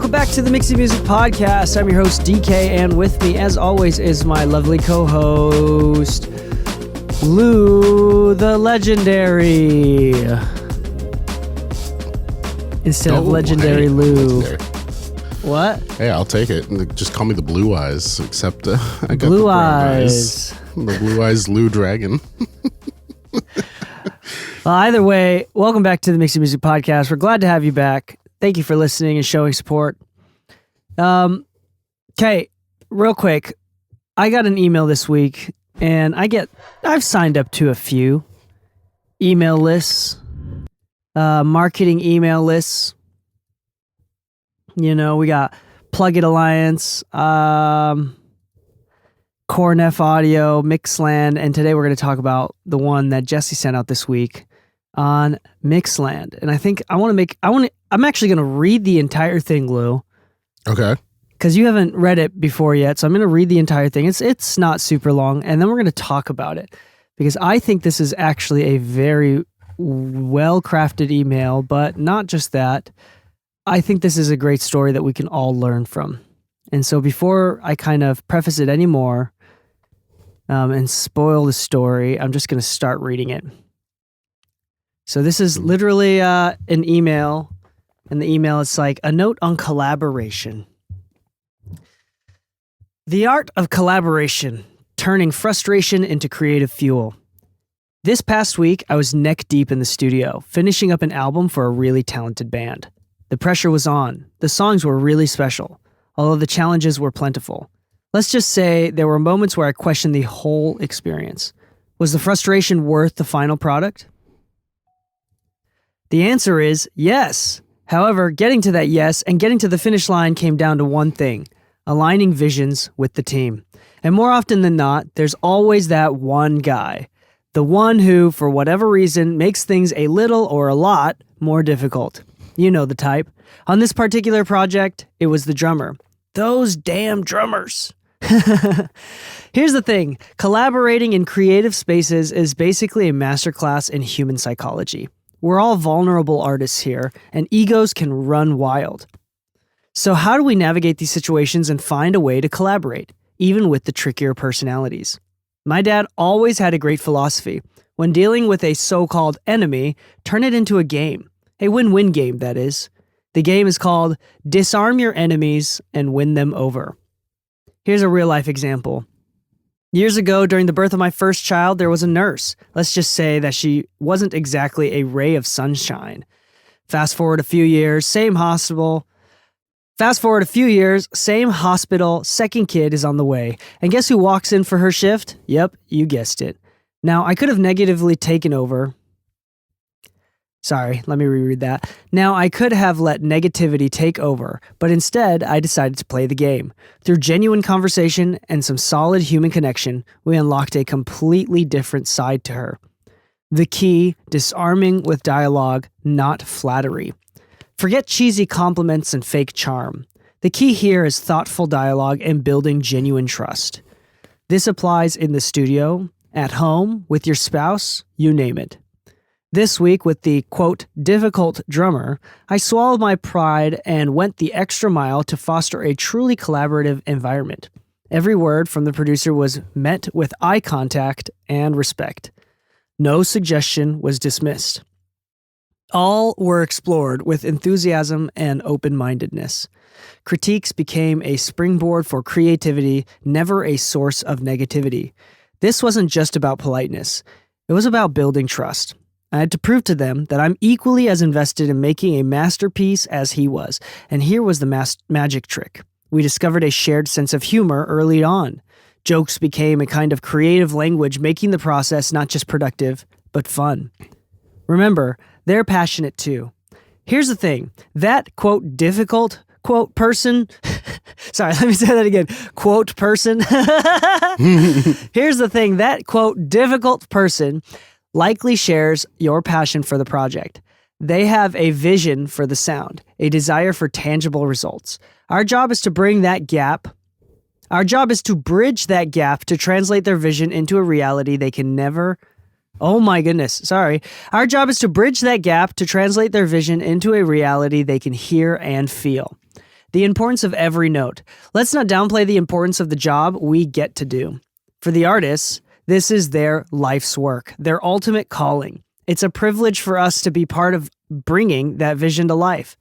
welcome back to the Mixy Music Podcast. I'm your host, Dee Kei, and with me, as always, is my lovely co-host, Lu, the legendary. Instead of legendary Lu. Legendary. What? Hey, I'll take it. Just call me the Blue Eyes, except I got Blue the brown Eyes. The Blue Eyes Lu Dragon. Well, either way, welcome back to the Mixy Music Podcast. We're glad to have you back. Thank you for listening and showing support. Okay, real quick, I got an email this week, and I've signed up to a few email lists, marketing email lists. You know, we got Plug It Alliance, Cornef Audio, Mixland, and today we're going to talk about the one that Jesse sent out this week on Mixland. And I think I'm actually going to read the entire thing, Lou. Okay. Because you haven't read it before yet, so I'm going to read the entire thing. It's not super long, and then we're going to talk about it. Because I think this is actually a very well-crafted email, but not just that. I think this is a great story that we can all learn from. And so before I kind of preface it anymore and spoil the story, I'm just going to start reading it. So this is literally an email, and the email is like a note on collaboration. The art of collaboration, turning frustration into creative fuel. This past week, I was neck deep in the studio, finishing up an album for a really talented band. The pressure was on. The songs were really special, although the challenges were plentiful. Let's just say there were moments where I questioned the whole experience. Was the frustration worth the final product? The answer is yes. However, getting to that yes and getting to the finish line came down to one thing: aligning visions with the team. And more often than not, there's always that one guy. The one who, for whatever reason, makes things a little or a lot more difficult. You know the type. On this particular project, it was the drummer. Those damn drummers. Here's the thing. Collaborating in creative spaces is basically a masterclass in human psychology. We're all vulnerable artists here, and egos can run wild. So how do we navigate these situations and find a way to collaborate, even with the trickier personalities? My dad always had a great philosophy. When dealing with a so-called enemy, turn it into a game. A win-win game, that is. The game is called Disarm Your Enemies and Win Them Over. Here's a real-life example. Years ago, during the birth of my first child, there was a nurse. Let's just say that she wasn't exactly a ray of sunshine. Fast forward a few years, same hospital, second kid is on the way. And guess who walks in for her shift? Yep, you guessed it. Now, I could have negatively taken over. Sorry, let me reread that. Now, I could have let negativity take over, but instead, I decided to play the game. Through genuine conversation and some solid human connection, we unlocked a completely different side to her. The key, disarming with dialogue, not flattery. Forget cheesy compliments and fake charm. The key here is thoughtful dialogue and building genuine trust. This applies in the studio, at home, with your spouse, you name it. This week, with the, quote, difficult drummer, I swallowed my pride and went the extra mile to foster a truly collaborative environment. Every word from the producer was met with eye contact and respect. No suggestion was dismissed. All were explored with enthusiasm and open-mindedness. Critiques became a springboard for creativity, never a source of negativity. This wasn't just about politeness. It was about building trust. I had to prove to them that I'm equally as invested in making a masterpiece as he was, and here was the magic trick. We discovered a shared sense of humor early on. Jokes became a kind of creative language, making the process not just productive, but fun. Remember, they're passionate too. Here's the thing. That, quote, difficult, quote, person... Sorry, let me say that again. Quote, person. Here's the thing. That, quote, difficult person likely shares your passion for the project. They have a vision for the sound, a desire for tangible results. Our job is to bridge that gap to translate their vision into a reality they can never... Oh my goodness, sorry. Our job is to bridge that gap to translate their vision into a reality they can hear and feel. The importance of every note. Let's not downplay the importance of the job we get to do. For the artists, this is their life's work, their ultimate calling. It's a privilege for us to be part of bringing that vision to life.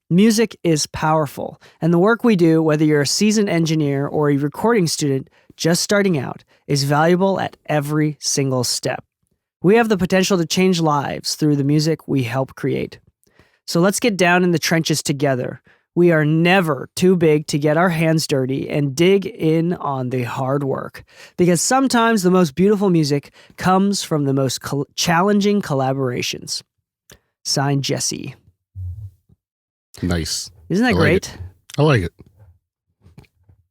Music is powerful, and the work we do, whether you're a seasoned engineer or a recording student just starting out, is valuable at every single step. We have the potential to change lives through the music we help create. So let's get down in the trenches together. We are never too big to get our hands dirty and dig in on the hard work, because sometimes the most beautiful music comes from the most challenging collaborations. Signed, Jesse. Nice. Isn't that great? I like it.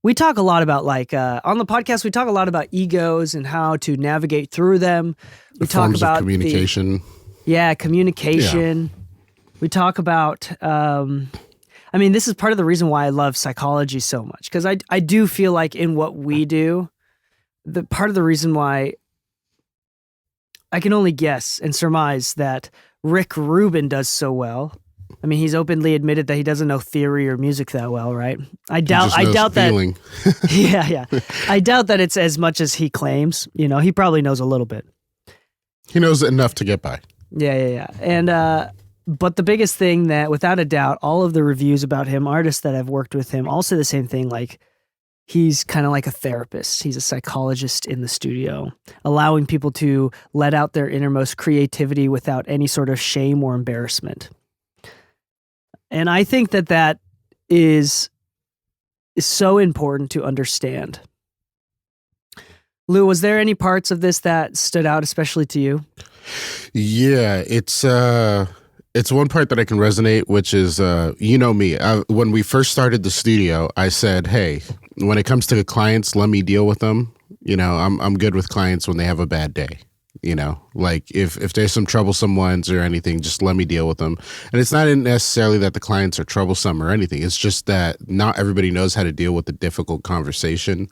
We talk a lot about on the podcast, we talk a lot about egos and how to navigate through them. We talk Forms about of communication. Communication. Yeah. We talk about, this is part of the reason why I love psychology so much, because I do feel like in what we do, the part of the reason why I can only guess and surmise that Rick Rubin does so well. I mean, he's openly admitted that he doesn't know theory or music that well, right? I doubt feeling. that. Yeah. I doubt that it's as much as he claims. He probably knows a little bit. He knows enough to get by. Yeah. And but the biggest thing that, without a doubt, all of the reviews about him, artists that have worked with him, all say the same thing. Like, he's kind of like a therapist. He's a psychologist in the studio, allowing people to let out their innermost creativity without any sort of shame or embarrassment. And I think that is so important to understand. Lou, was there any parts of this that stood out especially to you? Yeah, it's one part that I can resonate, which is, me. When we first started the studio, I said, hey, when it comes to the clients, let me deal with them. I'm good with clients when they have a bad day. Like if there's some troublesome ones or anything, just let me deal with them. And it's not necessarily that the clients are troublesome or anything. It's just that not everybody knows how to deal with the difficult conversation,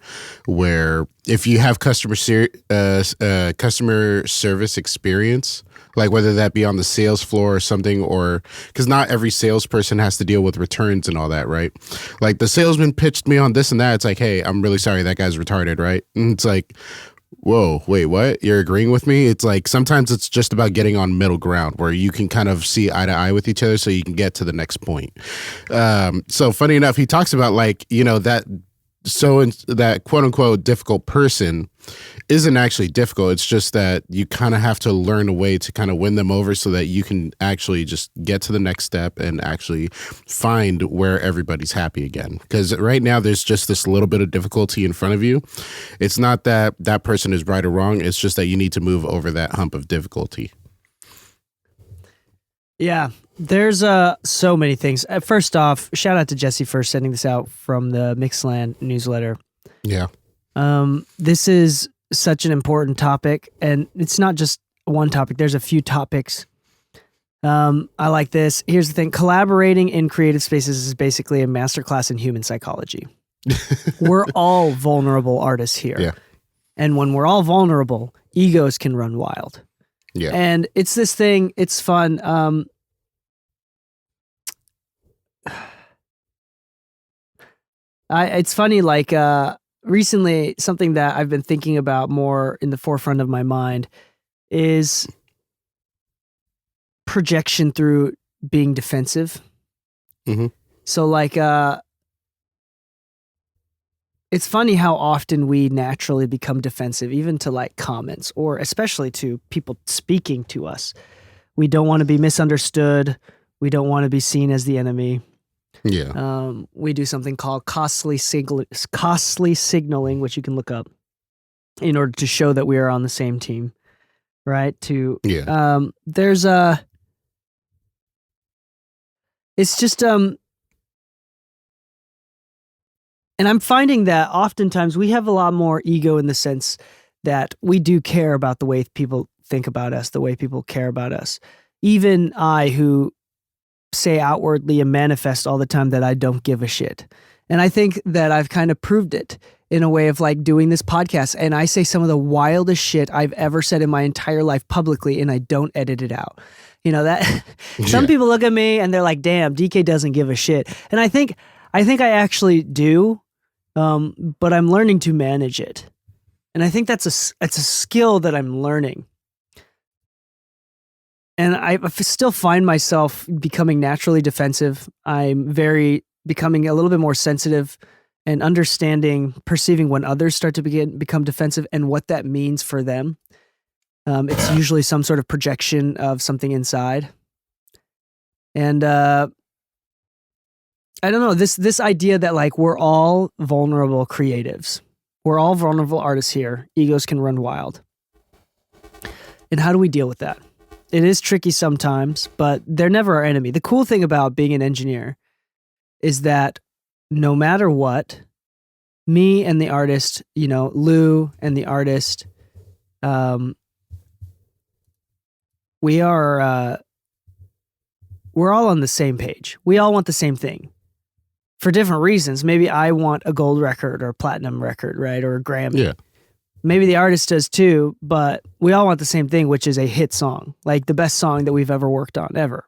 where if you have customer service experience, like whether that be on the sales floor or something, or because not every salesperson has to deal with returns and all that, right? Like the salesman pitched me on this and that. It's like, hey, I'm really sorry, that guy's retarded, right? And it's like, whoa, wait, what? You're agreeing with me? It's like sometimes it's just about getting on middle ground where you can kind of see eye to eye with each other so you can get to the next point. So funny enough, he talks about that quote unquote difficult person isn't actually difficult. It's just that you kind of have to learn a way to kind of win them over so that you can actually just get to the next step and actually find where everybody's happy again. Because right now there's just this little bit of difficulty in front of you. It's not that that person is right or wrong. It's just that you need to move over that hump of difficulty. Yeah. There's so many things. First off, shout out to Jesse for sending this out from the Mixland newsletter. Yeah. This is such an important topic, and it's not just one topic. There's a few topics. I like this. Here's the thing. Collaborating in creative spaces is basically a masterclass in human psychology. We're all vulnerable artists here. Yeah. And when we're all vulnerable, egos can run wild. Yeah. And it's this thing, it's fun. It's funny, recently, something that I've been thinking about more in the forefront of my mind is projection through being defensive. Mm-hmm. So it's funny how often we naturally become defensive, even to comments, or especially to people speaking to us. We don't want to be misunderstood. We don't want to be seen as the enemy. Yeah. We do something called costly signaling, which you can look up, in order to show that we are on the same team, right? There's it's just and I'm finding that oftentimes we have a lot more ego in the sense that we do care about the way people think about us, the way people care about us. Even I, who say outwardly and manifest all the time that I don't give a shit. And I think that I've kind of proved it in a way of doing this podcast. And I say some of the wildest shit I've ever said in my entire life publicly, and I don't edit it out. That some people look at me and they're like, damn, DK doesn't give a shit. And I think I think I actually do, but I'm learning to manage it. And I think it's a skill that I'm learning. And I still find myself becoming naturally defensive. I'm becoming a little bit more sensitive and perceiving when others start to become defensive and what that means for them. It's usually some sort of projection of something inside. And I don't know, this idea that like we're all vulnerable creatives. We're all vulnerable artists here. Egos can run wild. And how do we deal with that? It is tricky sometimes, but they're never our enemy. The cool thing about being an engineer is that no matter what, me and the artist, Lu and the artist, we're all on the same page. We all want the same thing for different reasons. Maybe I want a gold record or a platinum record, right? Or a Grammy. Yeah. Maybe the artist does too, but we all want the same thing, which is a hit song, like the best song that we've ever worked on ever.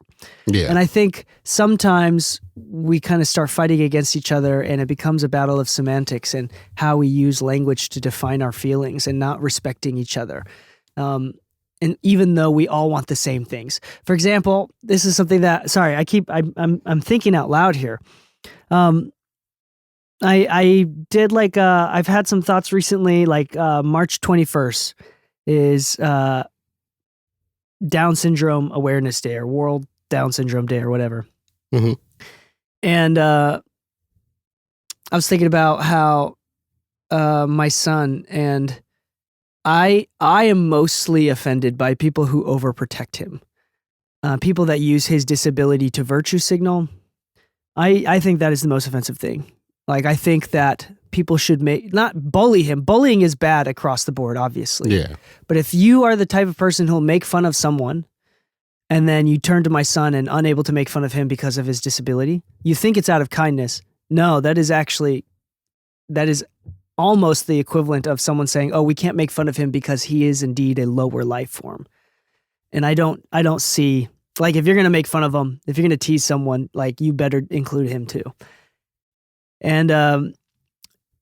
Yeah. And I think sometimes we kind of start fighting against each other and it becomes a battle of semantics and how we use language to define our feelings and not respecting each other. And even though we all want the same things. For example, this is something that, sorry, I'm thinking out loud here. I did like, I've had some thoughts recently, like March 21st is Down Syndrome Awareness Day or World Down Syndrome Day or whatever. Mm-hmm. And I was thinking about how my son and I am mostly offended by people who overprotect him. People that use his disability to virtue signal. I think that is the most offensive thing. Like, I think that people should not bully him. Bullying is bad across the board, obviously. Yeah. But if you are the type of person who'll make fun of someone and then you turn to my son and unable to make fun of him because of his disability, you think it's out of kindness. No, that is almost the equivalent of someone saying, oh, we can't make fun of him because he is indeed a lower life form. And I don't see, like, if you're going to make fun of him, if you're going to tease someone, like, you better include him too. And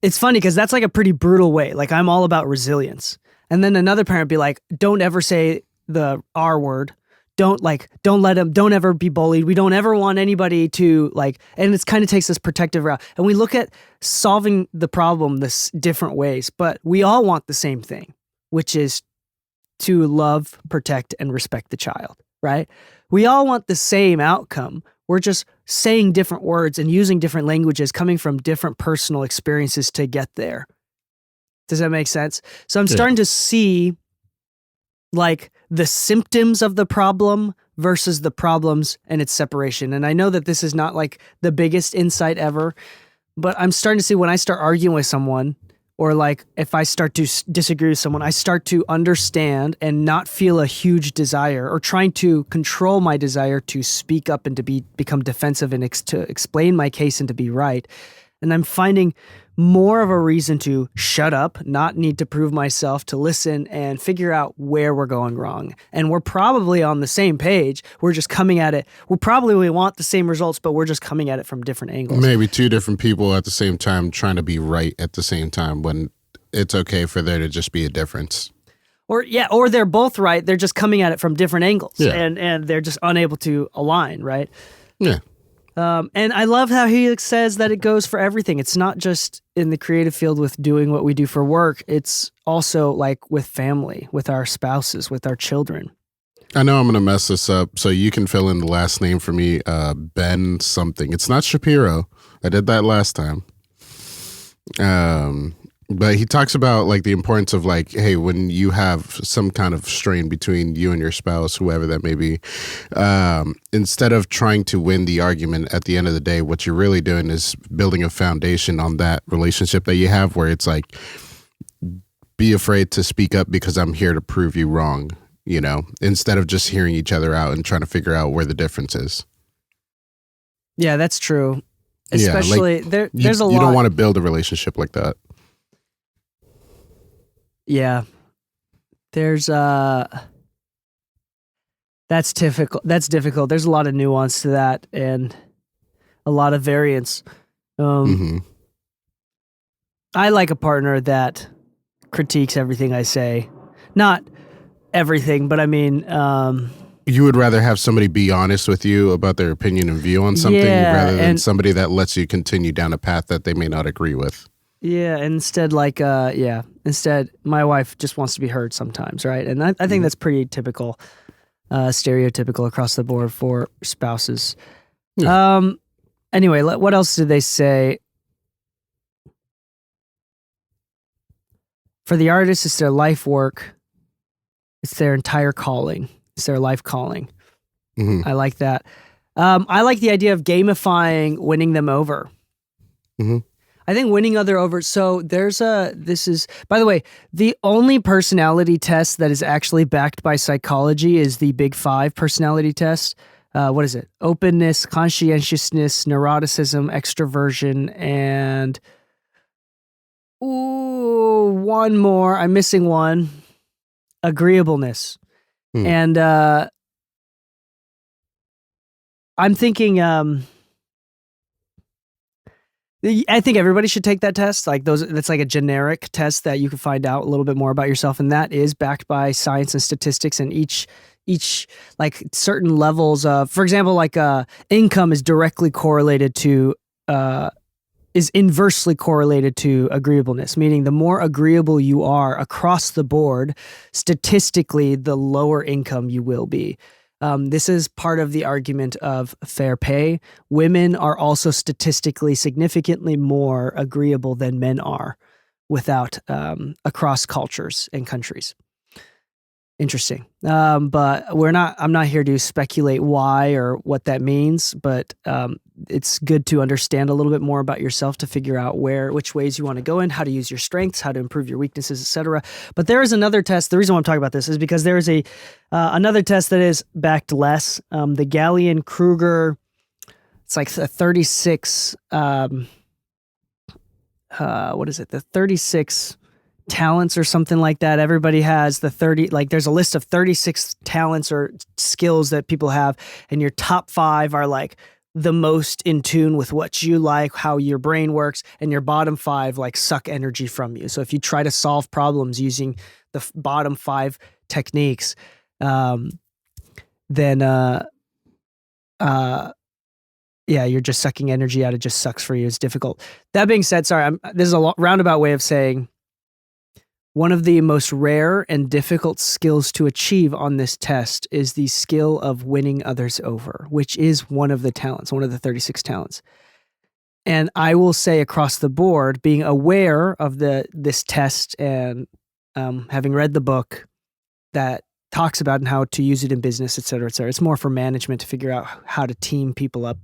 it's funny because that's like a pretty brutal way. Like, I'm all about resilience. And then another parent be like, don't ever say the R word. Don't ever be bullied. We don't ever want anybody to like, and it's kind of takes this protective route. And we look at solving the problem this different ways, but we all want the same thing, which is to love, protect, and respect the child, right? We all want the same outcome. We're just saying different words and using different languages coming from different personal experiences to get there. Does that make sense? So I'm starting to see like the symptoms of the problem versus the problems and its separation. And I know that this is not like the biggest insight ever, but I'm starting to see when I start arguing with someone or like if I start to disagree with someone, I start to understand and not feel a huge desire or trying to control my desire to speak up and to become defensive and to explain my case and to be right. And I'm finding more of a reason to shut up, not need to prove myself, to listen and figure out where we're going wrong. And we're probably on the same page. We're just coming at it. We want the same results, but we're just coming at it from different angles. Maybe two different people at the same time trying to be right at the same time when it's okay for there to just be a difference. Or they're both right. They're just coming at it from different angles. Yeah. And they're just unable to align, right? Yeah. And I love how he says that it goes for everything. It's not just in the creative field with doing what we do for work. It's also like with family, with our spouses, with our children. I know I'm going to mess this up, so you can fill in the last name for me. Ben something. It's not Shapiro. I did that last time. But he talks about like the importance of like, hey, when you have some kind of strain between you and your spouse, whoever that may be, instead of trying to win the argument at the end of the day, what you're really doing is building a foundation on that relationship that you have where it's like, be afraid to speak up because I'm here to prove you wrong, you know, instead of just hearing each other out and trying to figure out where the difference is. Yeah, that's true. Especially there's a lot. You don't want to build a relationship like that. Yeah. There's that's difficult. There's a lot of nuance to that and a lot of variance. Mm-hmm. I like a partner that critiques everything I say. Not everything, but I mean, You would rather have somebody be honest with you about their opinion and view on something rather than somebody that lets you continue down a path that they may not agree with. Yeah, instead, instead, my wife just wants to be heard sometimes, right? And I think that's pretty typical, stereotypical across the board for spouses. Yeah. Anyway, what else did they say? For the artist, it's their life work. It's their entire calling. It's their life calling. Mm-hmm. I like that. I like the idea of gamifying winning them over. Mm-hmm. I think winning other over. So this is, by the way, the only personality test that is actually backed by psychology is the Big Five personality test. What is it? Openness, conscientiousness, neuroticism, extroversion, and one more. I'm missing one. Agreeableness. And I'm thinking I think everybody should take that test. Like that's like a generic test that you can find out a little bit more about yourself, and that is backed by science and statistics, and each like certain levels of, for example, like income is directly correlated to is inversely correlated to agreeableness, meaning the more agreeable you are across the board, statistically, the lower income you will be. This is part of the argument of fair pay. Women are also statistically significantly more agreeable than men are without across cultures and countries. Interesting. But I'm not here to speculate why or what that means, but it's good to understand a little bit more about yourself to figure out which ways you want to go in, how to use your strengths, how to improve your weaknesses, etc. But there is another test. The reason why I'm talking about this is because there is another test that is backed less. The Gallian-Kruger, it's like a 36, what is it? The 36 talents or something like that. Everybody has the 30, like there's a list of 36 talents or skills that people have, and your top 5 are like the most in tune with what you like, how your brain works, and your bottom 5 like suck energy from you. So if you try to solve problems using the bottom 5 techniques, then you're just sucking energy out. It just sucks for you. It's difficult. That being said, sorry, this is a roundabout way of saying one of the most rare and difficult skills to achieve on this test is the skill of winning others over, which is one of the talents, one of the 36 talents. And I will say across the board, being aware of this test and having read the book that talks about and how to use it in business, et cetera, et cetera. It's more for management to figure out how to team people up.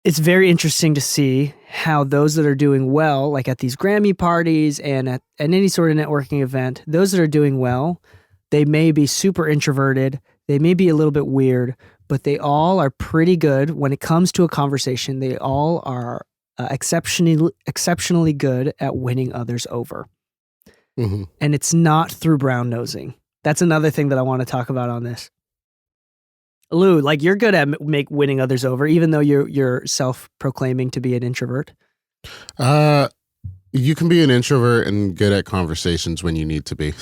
It's very interesting to see how those that are doing well, like at these Grammy parties and at any sort of networking event, those that are doing well, they may be super introverted, they may be a little bit weird, but they all are pretty good when it comes to a conversation. They all are exceptionally good at winning others over. Mm-hmm. And it's not through brown nosing. That's another thing that I want to talk about on this. Lu, like you're good at winning others over, even though you're self-proclaiming to be an introvert. You can be an introvert and good at conversations when you need to be.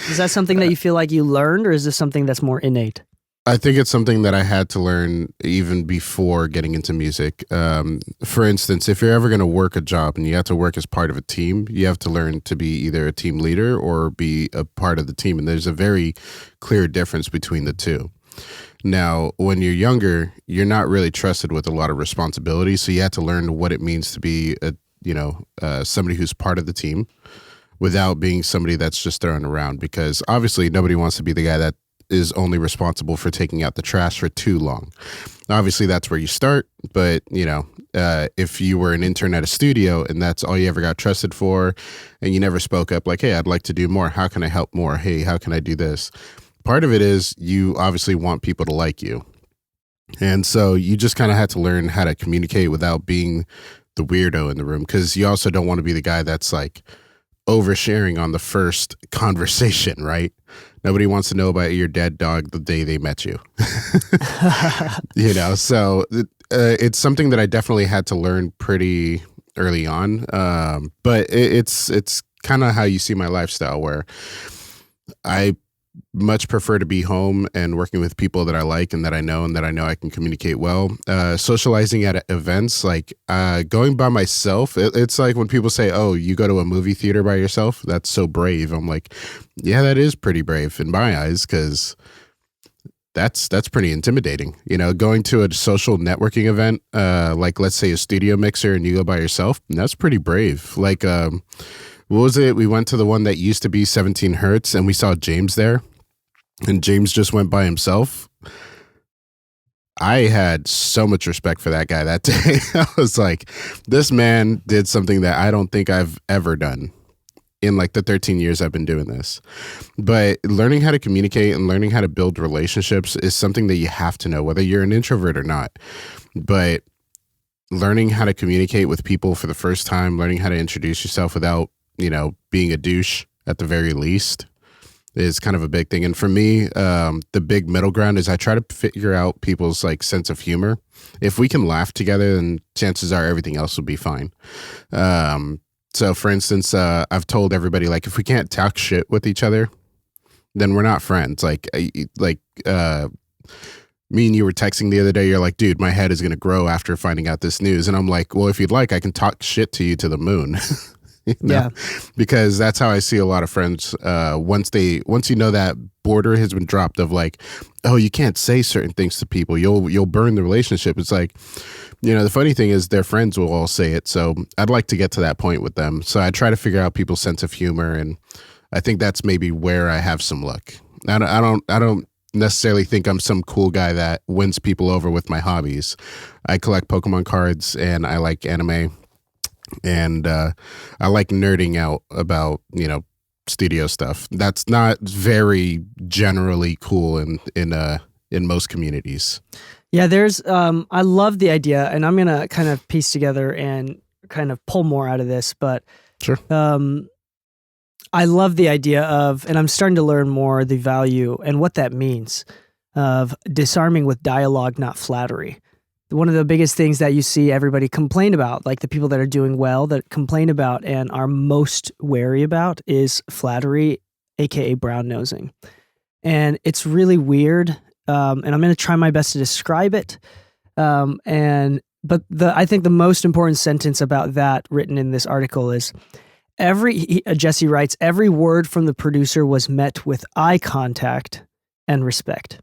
Is that something that you feel like you learned, or is this something that's more innate? I think it's something that I had to learn even before getting into music. For instance, if you're ever going to work a job and you have to work as part of a team, you have to learn to be either a team leader or be a part of the team. And there's a very clear difference between the two. Now, when you're younger, you're not really trusted with a lot of responsibility. So you have to learn what it means to be somebody who's part of the team without being somebody that's just thrown around, because obviously nobody wants to be the guy that is only responsible for taking out the trash for too long. Obviously, that's where you start. But, if you were an intern at a studio and that's all you ever got trusted for and you never spoke up like, hey, I'd like to do more. How can I help more? Hey, how can I do this? Part of it is you obviously want people to like you. And so you just kind of had to learn how to communicate without being the weirdo in the room, because you also don't want to be the guy that's like oversharing on the first conversation, right? Nobody wants to know about your dead dog the day they met you. So it's something that I definitely had to learn pretty early on. But it's kind of how you see my lifestyle, where I much prefer to be home and working with people that I like and that I know I can communicate well. Socializing at events, like going by myself, it's like when people say, oh, you go to a movie theater by yourself, that's so brave. I'm like, yeah, that is pretty brave in my eyes, because that's pretty intimidating. You know, going to a social networking event, like let's say a studio mixer, and you go by yourself, that's pretty brave. Like, what was it? We went to the one that used to be 17 Hertz, and we saw James there, and James just went by himself. I had so much respect for that guy that day. I was like, this man did something that I don't think I've ever done in like the 13 years I've been doing this. But learning how to communicate and learning how to build relationships is something that you have to know, whether you're an introvert or not. But learning how to communicate with people for the first time, learning how to introduce yourself without, being a douche at the very least, is kind of a big thing. And for me, the big middle ground is I try to figure out people's like sense of humor. If we can laugh together, then chances are everything else will be fine. So for instance, I've told everybody, like, if we can't talk shit with each other, then we're not friends. Like me and you were texting the other day. You're like, dude, my head is going to grow after finding out this news. And I'm like, well, if you'd like, I can talk shit to you to the moon. Yeah, because that's how I see a lot of friends. Once you know that border has been dropped of like, oh, you can't say certain things to people, you'll burn the relationship. It's like, the funny thing is their friends will all say it. So I'd like to get to that point with them. So I try to figure out people's sense of humor, and I think that's maybe where I have some luck. I don't necessarily think I'm some cool guy that wins people over with my hobbies. I collect Pokemon cards and I like anime. And I like nerding out about, studio stuff. That's not very generally cool in most communities. Yeah, there's I love the idea, and I'm gonna kind of piece together and kind of pull more out of this, but sure. I love the idea of, and I'm starting to learn more the value and what that means of disarming with dialogue, not flattery. One of the biggest things that you see everybody complain about, like the people that are doing well, that complain about and are most wary about, is flattery, aka brown nosing. And it's really weird. And I'm going to try my best to describe it. But I think the most important sentence about that written in this article is Jesse writes, every word from the producer was met with eye contact and respect.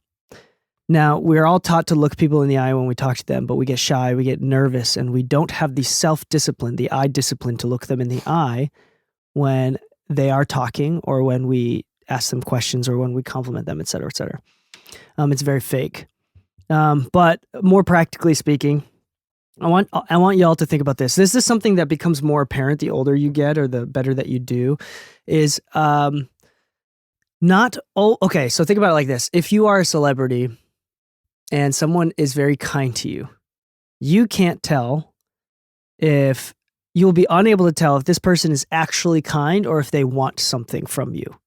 Now, we're all taught to look people in the eye when we talk to them, but we get shy, we get nervous, and we don't have the self-discipline, the eye discipline to look them in the eye when they are talking, or when we ask them questions, or when we compliment them, et cetera, et cetera. It's very fake. But more practically speaking, I want y'all to think about this. This is something that becomes more apparent the older you get, or the better that you do, is okay, so think about it like this. If you are a celebrity and someone is very kind to you, you can't tell if you'll be unable to tell if this person is actually kind or if they want something from you.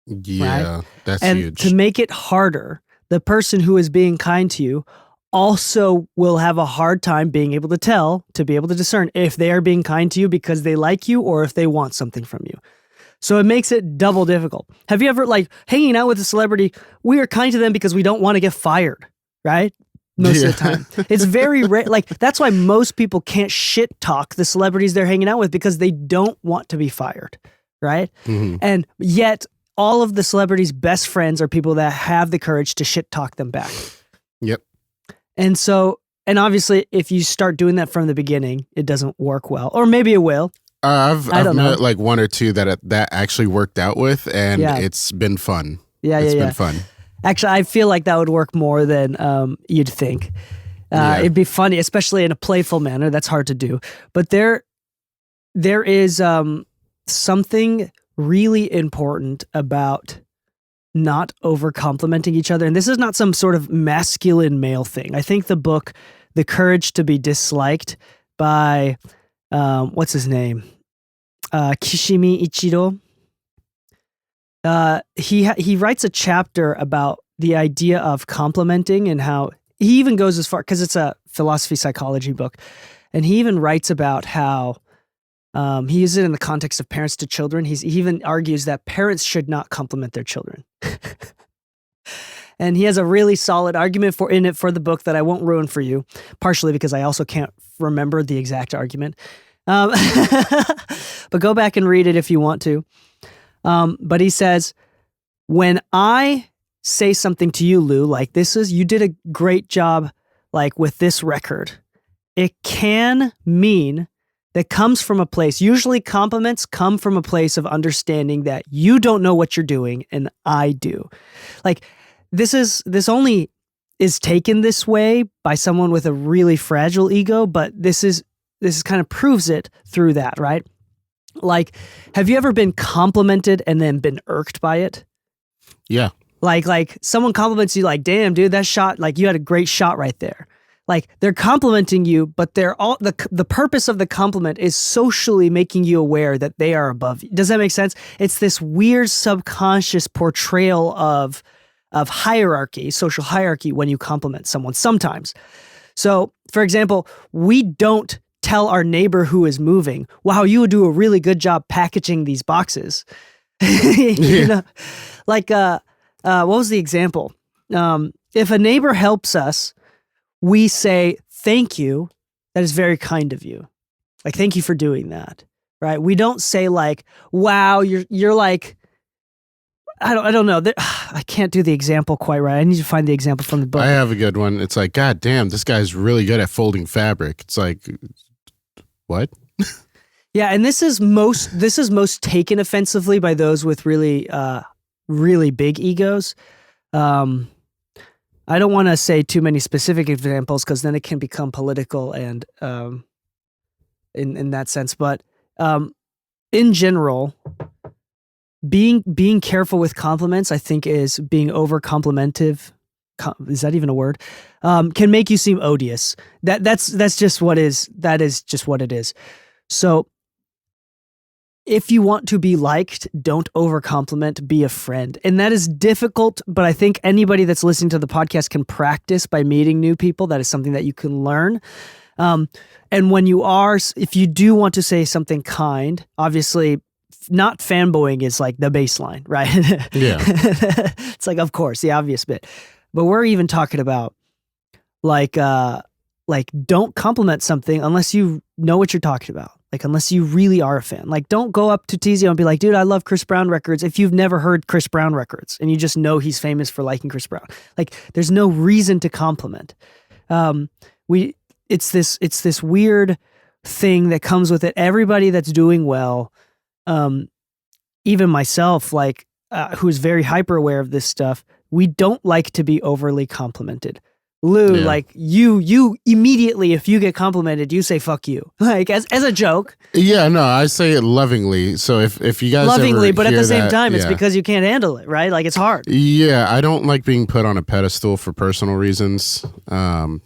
Yeah, right? That's and huge. To make it harder, the person who is being kind to you also will have a hard time being able to tell, to be able to discern if they are being kind to you because they like you or if they want something from you. So it makes it double difficult. Have you ever, like, hanging out with a celebrity, we are kind to them because we don't want to get fired, right? Most of the time. It's very rare. Like, that's why most people can't shit talk the celebrities they're hanging out with, because they don't want to be fired, right? Mm-hmm. And yet all of the celebrities' best friends are people that have the courage to shit talk them back. Yep. And so, and obviously if you start doing that from the beginning, it doesn't work well, or maybe it will. I've met like one or two that actually worked out with, and it's been fun. It's been fun. Actually, I feel like that would work more than you'd think. It'd be funny, especially in a playful manner. That's hard to do. But there is something really important about not over complimenting each other. And this is not some sort of masculine male thing. I think the book, The Courage to be Disliked by, what's his name? Kishimi Ichiro. He writes a chapter about the idea of complimenting, and how he even goes as far, because it's a philosophy psychology book. And he even writes about how he uses it in the context of parents to children. He even argues that parents should not compliment their children. And he has a really solid argument for the book that I won't ruin for you, partially because I also can't remember the exact argument. But go back and read it if you want to. But he says, when I say something to you, Lu, like you did a great job, like with this record, it can mean that comes from a place, usually compliments come from a place of understanding that you don't know what you're doing and I do. Like, this only is taken this way by someone with a really fragile ego, but this kind of proves it through that, right? Like, have you ever been complimented and then been irked by it? Yeah. Like someone compliments you like, damn, dude, that shot, like you had a great shot right there. Like they're complimenting you, but they're all the purpose of the compliment is socially making you aware that they are above you. Does that make sense? It's this weird subconscious portrayal of hierarchy, social hierarchy when you compliment someone sometimes. So, for example, we don't tell our neighbor who is moving, wow, you would do a really good job packaging these boxes. You know? Like, what was the example? If a neighbor helps us, we say, thank you. That is very kind of you. Like, thank you for doing that. Right? We don't say like, wow, you're like, I don't know. I can't do the example quite right. I need to find the example from the book. I have a good one. It's like, God damn, this guy's really good at folding fabric. It's like, what? Yeah, and this is most taken offensively by those with really really big egos. I don't want to say too many specific examples because then it can become political and in that sense. But in general, being careful with compliments, I think, is being over complimentive. Is that even a word? Can make you seem odious. That's just what is. That is just what it is. So, if you want to be liked, don't over compliment. Be a friend, and that is difficult. But I think anybody that's listening to the podcast can practice by meeting new people. That is something that you can learn. And when you are, if you do want to say something kind, obviously. Not fanboying is like the baseline, right? Yeah. It's like, of course, the obvious bit. But we're even talking about like don't compliment something unless you know what you're talking about. Like, unless you really are a fan. Like, don't go up to Tizio and be like, dude, I love Chris Brown records. If you've never heard Chris Brown records and you just know he's famous for liking Chris Brown. Like, there's no reason to compliment. It's this weird thing that comes with it. Everybody that's doing well, even myself, like, who's very hyper aware of this stuff, we don't like to be overly complimented. Lu, yeah. Like you immediately, if you get complimented, you say "fuck you," like as a joke. Yeah, no, I say it lovingly. So if you guys lovingly, but at the same that, time, yeah. It's because you can't handle it, right? Like, it's hard. Yeah, I don't like being put on a pedestal for personal reasons. Don't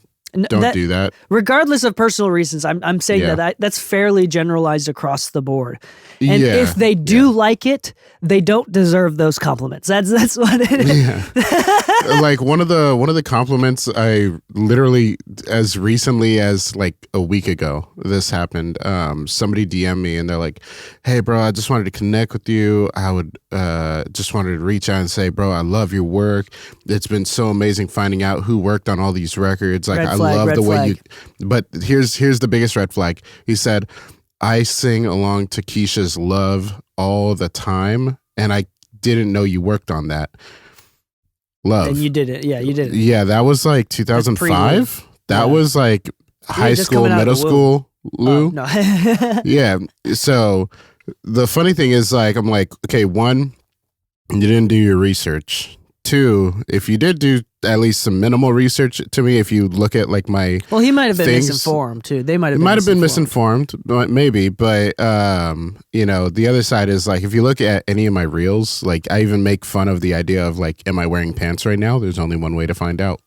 do that. Regardless of personal reasons, I'm saying that's fairly generalized across the board. And if they do like it, they don't deserve those compliments. That's what it is. Yeah. Like one of the compliments I literally, as recently as like a week ago, this happened. Somebody DM'd me and they're like, "Hey, bro, I just wanted to connect with you. I would just wanted to reach out and say, bro, I love your work. It's been so amazing finding out who worked on all these records. Like, I love the way you." But here's the biggest red flag. He said, "I sing along to Keyshia's Love all the time, and I didn't know you worked on that." Love. And you did it. Yeah, you did it. Yeah, that was like 2005. That was like high school, middle school, Lu. No. Yeah. So the funny thing is, like, I'm like, okay, one, you didn't do your research. Two, if you did do at least some minimal research, to me, if you look at like my he might have been things, misinformed too. They might have been misinformed, but maybe. But the other side is, like, if you look at any of my reels, like, I even make fun of the idea of like, am I wearing pants right now? There's only one way to find out,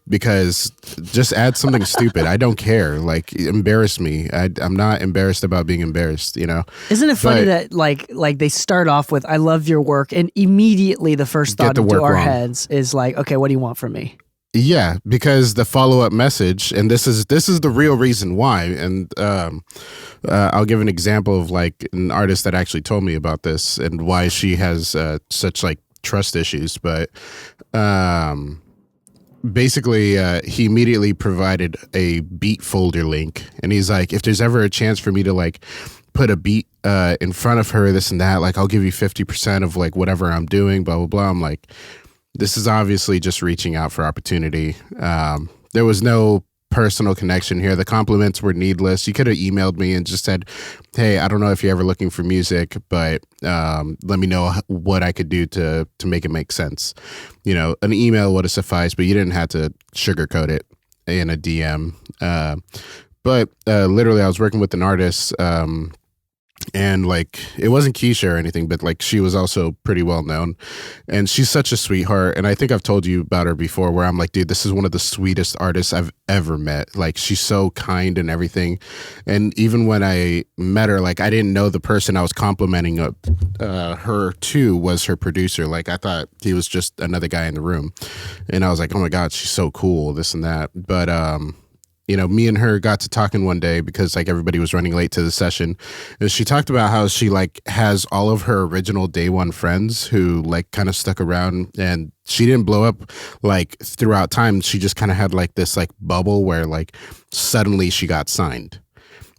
because just add something stupid. I don't care. Like, embarrass me. I'm not embarrassed about being embarrassed. Isn't it funny that like they start off with "I love your work" and immediately the first thought into our heads is like, okay, what do you want from me? Yeah, because the follow-up message, and this is the real reason why, and I'll give an example of like an artist that actually told me about this and why she has such like trust issues. But basically, he immediately provided a beat folder link, and he's like, if there's ever a chance for me to like put a beat in front of her, this and that, like I'll give you 50% of like whatever I'm doing, blah blah blah. I'm like, this is obviously just reaching out for opportunity. There was no personal connection here. The compliments were needless. You could have emailed me and just said, hey, I don't know if you're ever looking for music, but let me know what I could do to make it make sense. You know, an email would have sufficed, but you didn't have to sugarcoat it in a DM. But literally, I was working with an artist, and like it wasn't Keyshia or anything, but like she was also pretty well known, and she's such a sweetheart. And I think I've told you about her before, where I'm like, dude, this is one of the sweetest artists I've ever met. Like she's so kind and everything. And even when I met her, like I didn't know the person I was complimenting her to was her producer. Like I thought he was just another guy in the room, and I was like, oh my god, she's so cool, this and that. But you know, me and her got to talking one day because like everybody was running late to the session. And she talked about how she like has all of her original day one friends who like kind of stuck around, and she didn't blow up like throughout time. She just kind of had like this like bubble where like suddenly she got signed.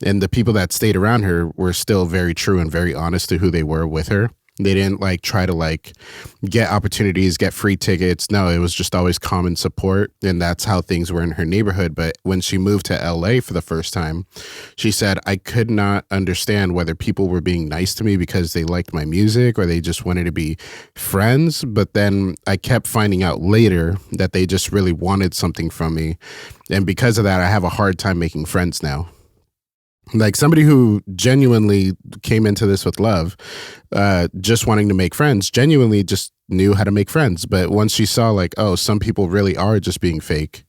And the people that stayed around her were still very true and very honest to who they were with her. They didn't like try to like get opportunities, get free tickets. No, it was just always common support. And that's how things were in her neighborhood. But when she moved to LA for the first time, she said, I could not understand whether people were being nice to me because they liked my music or they just wanted to be friends. But then I kept finding out later that they just really wanted something from me. And because of that, I have a hard time making friends now. Like somebody who genuinely came into this with love, just wanting to make friends, genuinely just knew how to make friends. But once she saw like, oh, some people really are just being fake,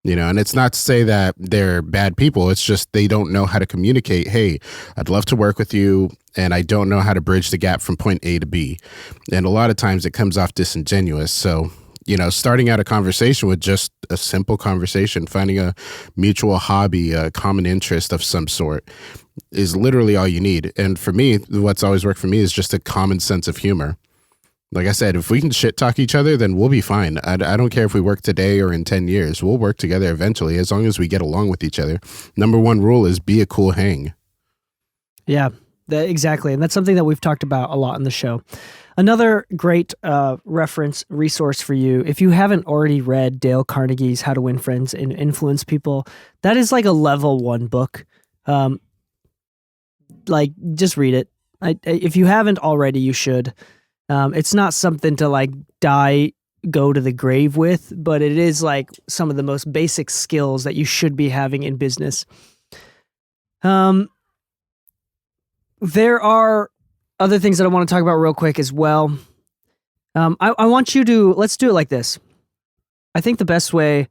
you know, and it's not to say that they're bad people. It's just they don't know how to communicate. Hey, I'd love to work with you, and I don't know how to bridge the gap from point A to B. And a lot of times it comes off disingenuous. So, you know, starting out a conversation with just a simple conversation, finding a mutual hobby, a common interest of some sort is literally all you need. And for me, what's always worked for me is just a common sense of humor. Like I said, if we can shit talk each other, then we'll be fine. I don't care if we work today or in 10 years. We'll work together eventually as long as we get along with each other. Number one rule is be a cool hang. Yeah, exactly. And that's something that we've talked about a lot in the show. Another great resource for you, if you haven't already read Dale Carnegie's How to Win Friends and Influence People, that is like a level 1 book. Like, just read it. If you haven't already, you should. It's not something to like go to the grave with, but it is like some of the most basic skills that you should be having in business. There are other things that I want to talk about real quick as well. I want you to, let's do it like this. I think the best way,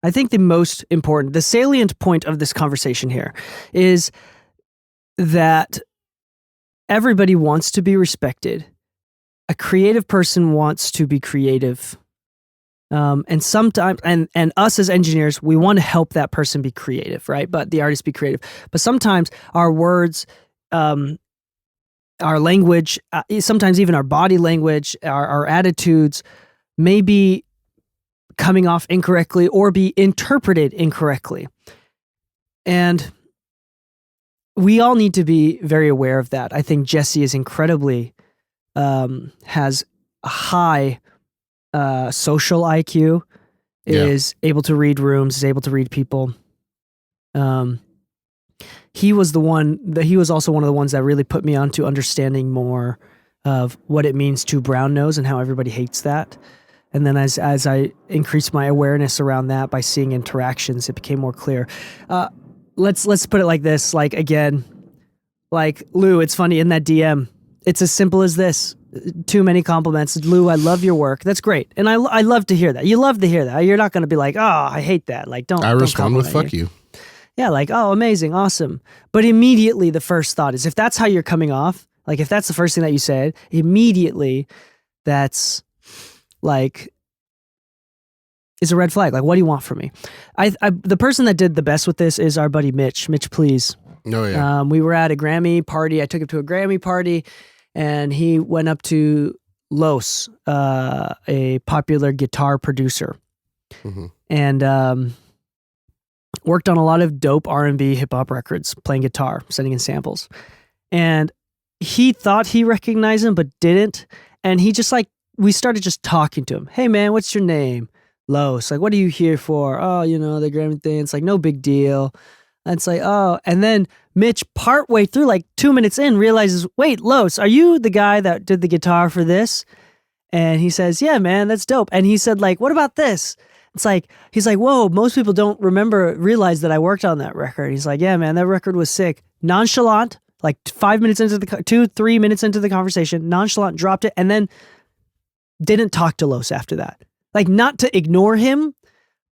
I think the most important, the salient point of this conversation here is that everybody wants to be respected. A creative person wants to be creative. And sometimes, and us as engineers, we want to help that person be creative, right? But the artist be creative. But sometimes our words, our language, sometimes even our body language, our attitudes may be coming off incorrectly or be interpreted incorrectly. And we all need to be very aware of that. I think Jesse is incredibly, has a high social IQ, is able to read rooms, is able to read people. He was also one of the ones that really put me onto understanding more of what it means to brown nose and how everybody hates that. And then as I increased my awareness around that by seeing interactions, it became more clear. Let's put it like this. Like, again, like, Lou, it's funny in that DM, it's as simple as this. Too many compliments. Lou, I love your work. That's great. And I love to hear that. You love to hear that. You're not going to be like, oh, I hate that. Like, don't. I respond with fuck you. Yeah, like, oh, amazing, awesome. But immediately the first thought is, if that's how you're coming off, Like if that's the first thing that you said, immediately that's like, it's a red flag. Like, what do you want from me? The person that did the best with this is our buddy Mitch. Mitch, please. Oh yeah. We were at a Grammy party. I took him to a Grammy party, and he went up to Los, a popular guitar producer, and worked on a lot of dope R&B hip hop records, playing guitar, sending in samples. And he thought he recognized him, but didn't. And he just like, we started just talking to him. Hey man, what's your name? Los. Like, what are you here for? Oh, you know, the Grammy thing. It's like, no big deal. And it's like, oh. And then Mitch, partway through, like 2 minutes in, realizes, wait, Los, are you the guy that did the guitar for this? And he says, yeah, man, that's dope. And he said, like, what about this? It's like, he's like, whoa, most people don't realize that I worked on that record. He's like, yeah, man, that record was sick. Nonchalant, like 3 minutes into the conversation, nonchalant, dropped it, and then didn't talk to Los after that. Like, not to ignore him,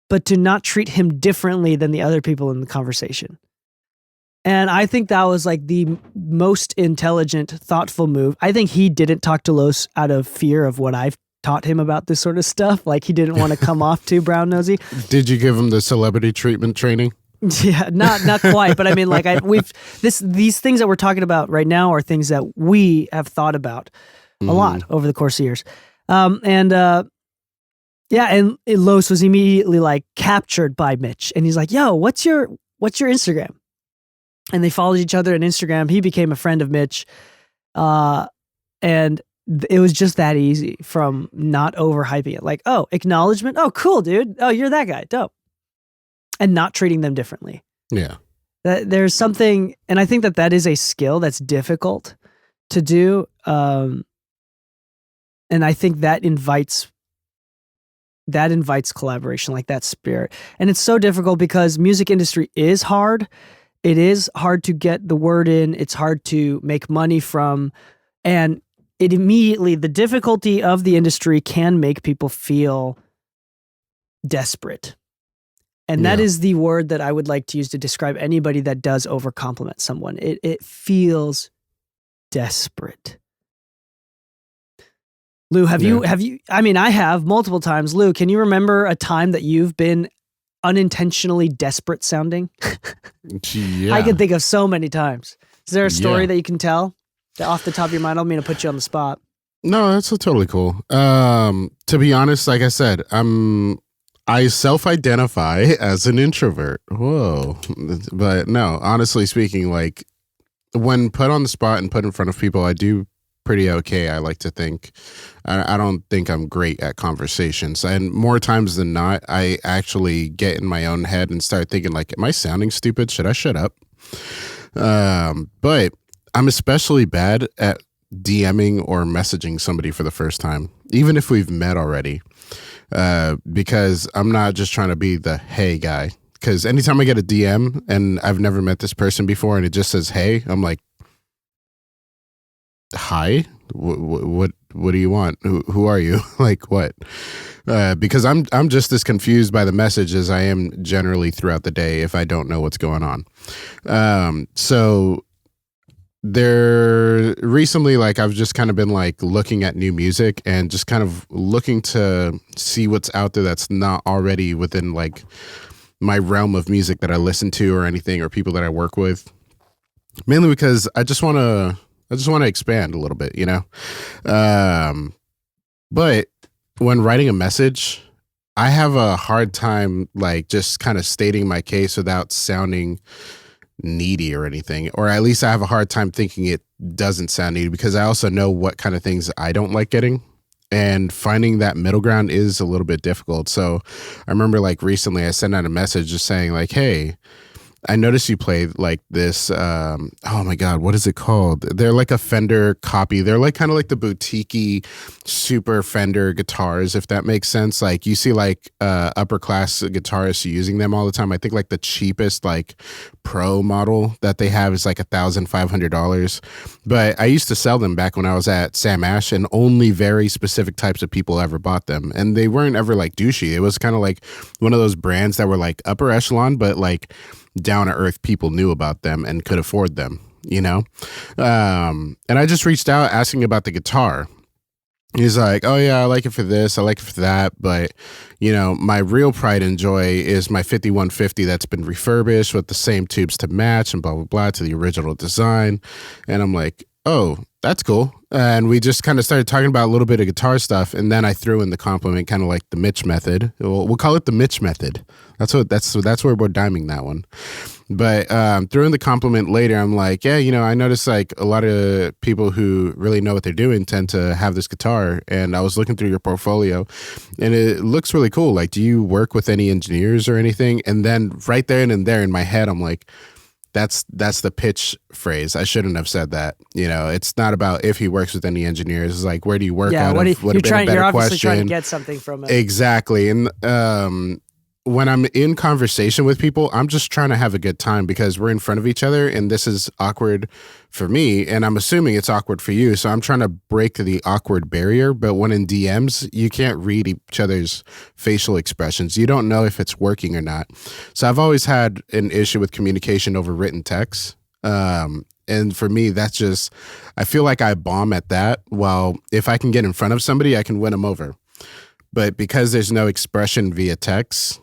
but to not treat him differently than the other people in the conversation. And I think that was like the most intelligent, thoughtful move. I think he didn't talk to Los out of fear of what I've taught him about this sort of stuff. Like, he didn't want to come off too brown nosy. Did you give him the celebrity treatment training? Yeah, not quite. But I mean, like, these things that we're talking about right now are things that we have thought about a lot over the course of years. Yeah, and Los was immediately like captured by Mitch, and he's like, "Yo, what's your Instagram?" And they followed each other on Instagram. He became a friend of Mitch, and it was just that easy from not overhyping it. Like, oh, acknowledgement. Oh, cool, dude. Oh, you're that guy. Dope. And not treating them differently. Yeah, there's something, and I think that is a skill that's difficult to do, and I think that invites collaboration, like that spirit. And it's so difficult because music industry is hard. It is hard to get the word in. It's hard to make money from. And it immediately, the difficulty of the industry can make people feel desperate. And that is the word that I would like to use to describe anybody that does overcompliment someone. It feels desperate. Lou, have you, I mean, I have multiple times. Lou, can you remember a time that you've been unintentionally desperate sounding? Yeah. I can think of so many times. Is there a story that you can tell that off the top of your mind? I don't mean to put you on the spot. No, that's totally cool. To be honest, like I said, I self-identify as an introvert. Whoa. But no, honestly speaking, like when put on the spot and put in front of people, I do pretty okay, I like to think. I don't think I'm great at conversations. And more times than not, I actually get in my own head and start thinking like, am I sounding stupid? Should I shut up? But I'm especially bad at DMing or messaging somebody for the first time, even if we've met already, because I'm not just trying to be the hey guy. Because anytime I get a DM and I've never met this person before and it just says hey, I'm like, hi, what do you want? Who are you? Like what? Because I'm just as confused by the message as I am generally throughout the day if I don't know what's going on. So there recently, like I've just kind of been like looking at new music and just kind of looking to see what's out there that's not already within like my realm of music that I listen to or anything or people that I work with. Mainly because I just want to expand a little bit, you know? But when writing a message, I have a hard time like just kind of stating my case without sounding needy or anything, or at least I have a hard time thinking it doesn't sound needy because I also know what kind of things I don't like getting, and finding that middle ground is a little bit difficult. So I remember like recently I sent out a message just saying like, hey, I noticed you played like this, oh my God, what is it called? They're like a Fender copy. They're like kind of like the boutique-y super Fender guitars, if that makes sense. Like you see like upper class guitarists using them all the time. I think like the cheapest like pro model that they have is like $1,500. But I used to sell them back when I was at Sam Ash, and only very specific types of people ever bought them. And they weren't ever like douchey. It was kind of like one of those brands that were like upper echelon, but like down to earth people knew about them and could afford them. you know? And I just reached out asking about the guitar. He's like, oh yeah, I like it for this, I like it for that, but you know, my real pride and joy is my 5150 that's been refurbished with the same tubes to match and blah blah blah to the original design. And I'm like, oh, that's cool. And we just kind of started talking about a little bit of guitar stuff, and then I threw in the compliment, kind of like the Mitch method. We'll call it the Mitch method. That's where we're diming that one. But threw in the compliment later. I'm like, yeah, you know, I noticed like a lot of people who really know what they're doing tend to have this guitar. And I was looking through your portfolio, and it looks really cool. Like, do you work with any engineers or anything? And then right there and there in my head, I'm like, that's the pitch phrase. I shouldn't have said that. You know, it's not about if he works with any engineers. It's like, where do you work out of? You're obviously trying to get something from it. Exactly. And when I'm in conversation with people, I'm just trying to have a good time because we're in front of each other, and this is awkward for me, and I'm assuming it's awkward for you. So I'm trying to break the awkward barrier. But when in DMs, you can't read each other's facial expressions. You don't know if it's working or not. So I've always had an issue with communication over written text. And for me, that's just, I feel like I bomb at that. While if I can get in front of somebody, I can win them over. But because there's no expression via text,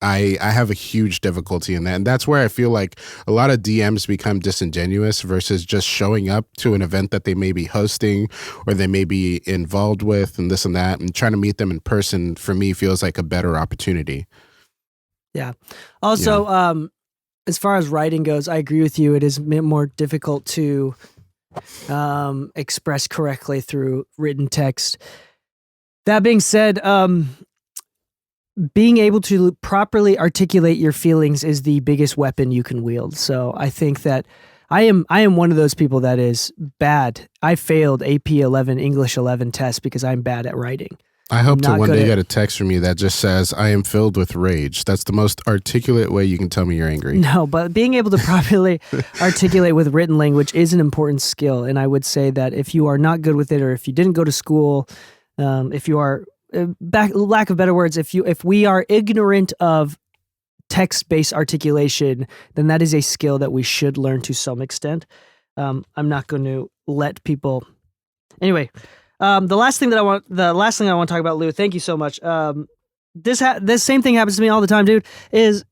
I have a huge difficulty in that. And that's where I feel like a lot of DMs become disingenuous versus just showing up to an event that they may be hosting or they may be involved with and this and that. And trying to meet them in person, for me, feels like a better opportunity. Yeah. Also, as far as writing goes, I agree with you. It is more difficult to express correctly through written text. That being said, being able to properly articulate your feelings is the biggest weapon you can wield. So I think that I am one of those people that is bad. I failed AP 11, English 11 test because I'm bad at writing. I hope to one day get a text from you that just says, I am filled with rage. That's the most articulate way you can tell me you're angry. No, but being able to properly articulate with written language is an important skill. And I would say that if you are not good with it, or if you didn't go to school, if you are lack of better words, if we are ignorant of text-based articulation, then that is a skill that we should learn to some extent. I'm not going to let people. Anyway, the last thing I want to talk about, Lou. Thank you so much. This same thing happens to me all the time, dude. Is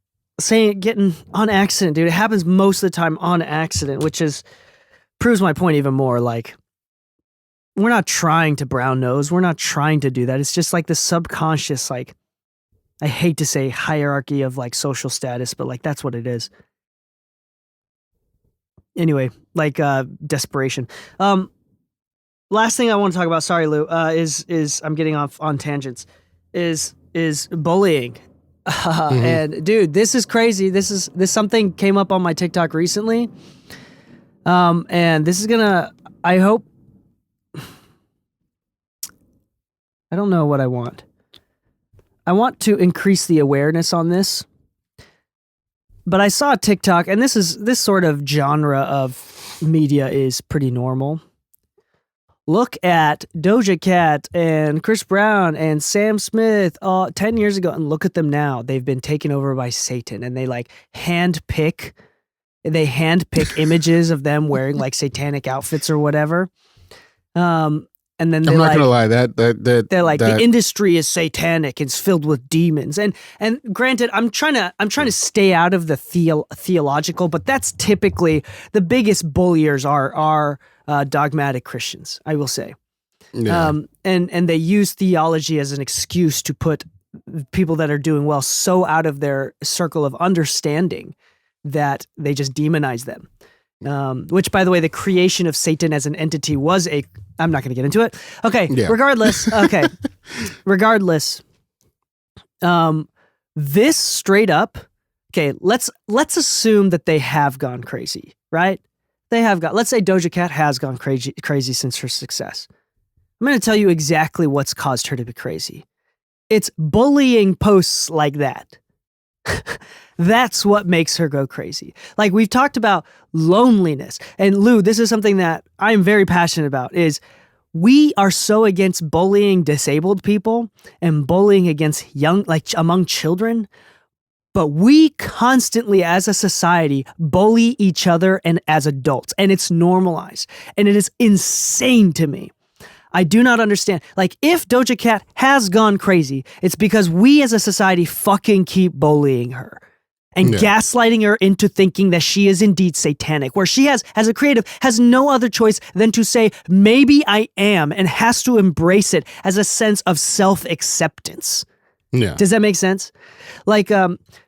getting on accident, dude. It happens most of the time on accident, which proves my point even more. Like, we're not trying to brown nose. We're not trying to do that. It's just like the subconscious, like, I hate to say hierarchy of like social status, but like that's what it is. Anyway, like desperation. Last thing I want to talk about, sorry Lou, is I'm getting off on tangents, is bullying. And dude, this is crazy. This something came up on my TikTok recently. And this is I hope, I don't know what I want. I want to increase the awareness on this. But I saw a TikTok, and this sort of genre of media is pretty normal. Look at Doja Cat and Chris Brown and Sam Smith 10 years ago, and look at them now. They've been taken over by Satan, and they like handpick images of them wearing like satanic outfits or whatever. And then I'm not gonna lie, that they're like, the industry is satanic, it's filled with demons. And granted, I'm trying to stay out of the theological, but that's typically the biggest bulliers are dogmatic Christians, I will say. Yeah. And they use theology as an excuse to put people that are doing well so out of their circle of understanding that they just demonize them. Which, by the way, the creation of Satan as an entity was I'm not going to get into it. Okay. Yeah. Regardless. Okay. Regardless. This straight up. Okay. Let's assume that they have gone crazy, right? Let's say Doja Cat has gone crazy since her success. I'm going to tell you exactly what's caused her to be crazy. It's bullying posts like that. That's what makes her go crazy. Like, we've talked about loneliness. And Lou, this is something that I'm very passionate about, is we are so against bullying disabled people and bullying against among children. But we constantly, as a society, bully each other and as adults, and it's normalized. And it is insane to me. I do not understand. Like, if Doja Cat has gone crazy, it's because we as a society fucking keep bullying her and gaslighting her into thinking that she is indeed satanic, where she has, as a creative, has no other choice than to say, maybe I am, and has to embrace it as a sense of self-acceptance. Yeah. Does that make sense? Like,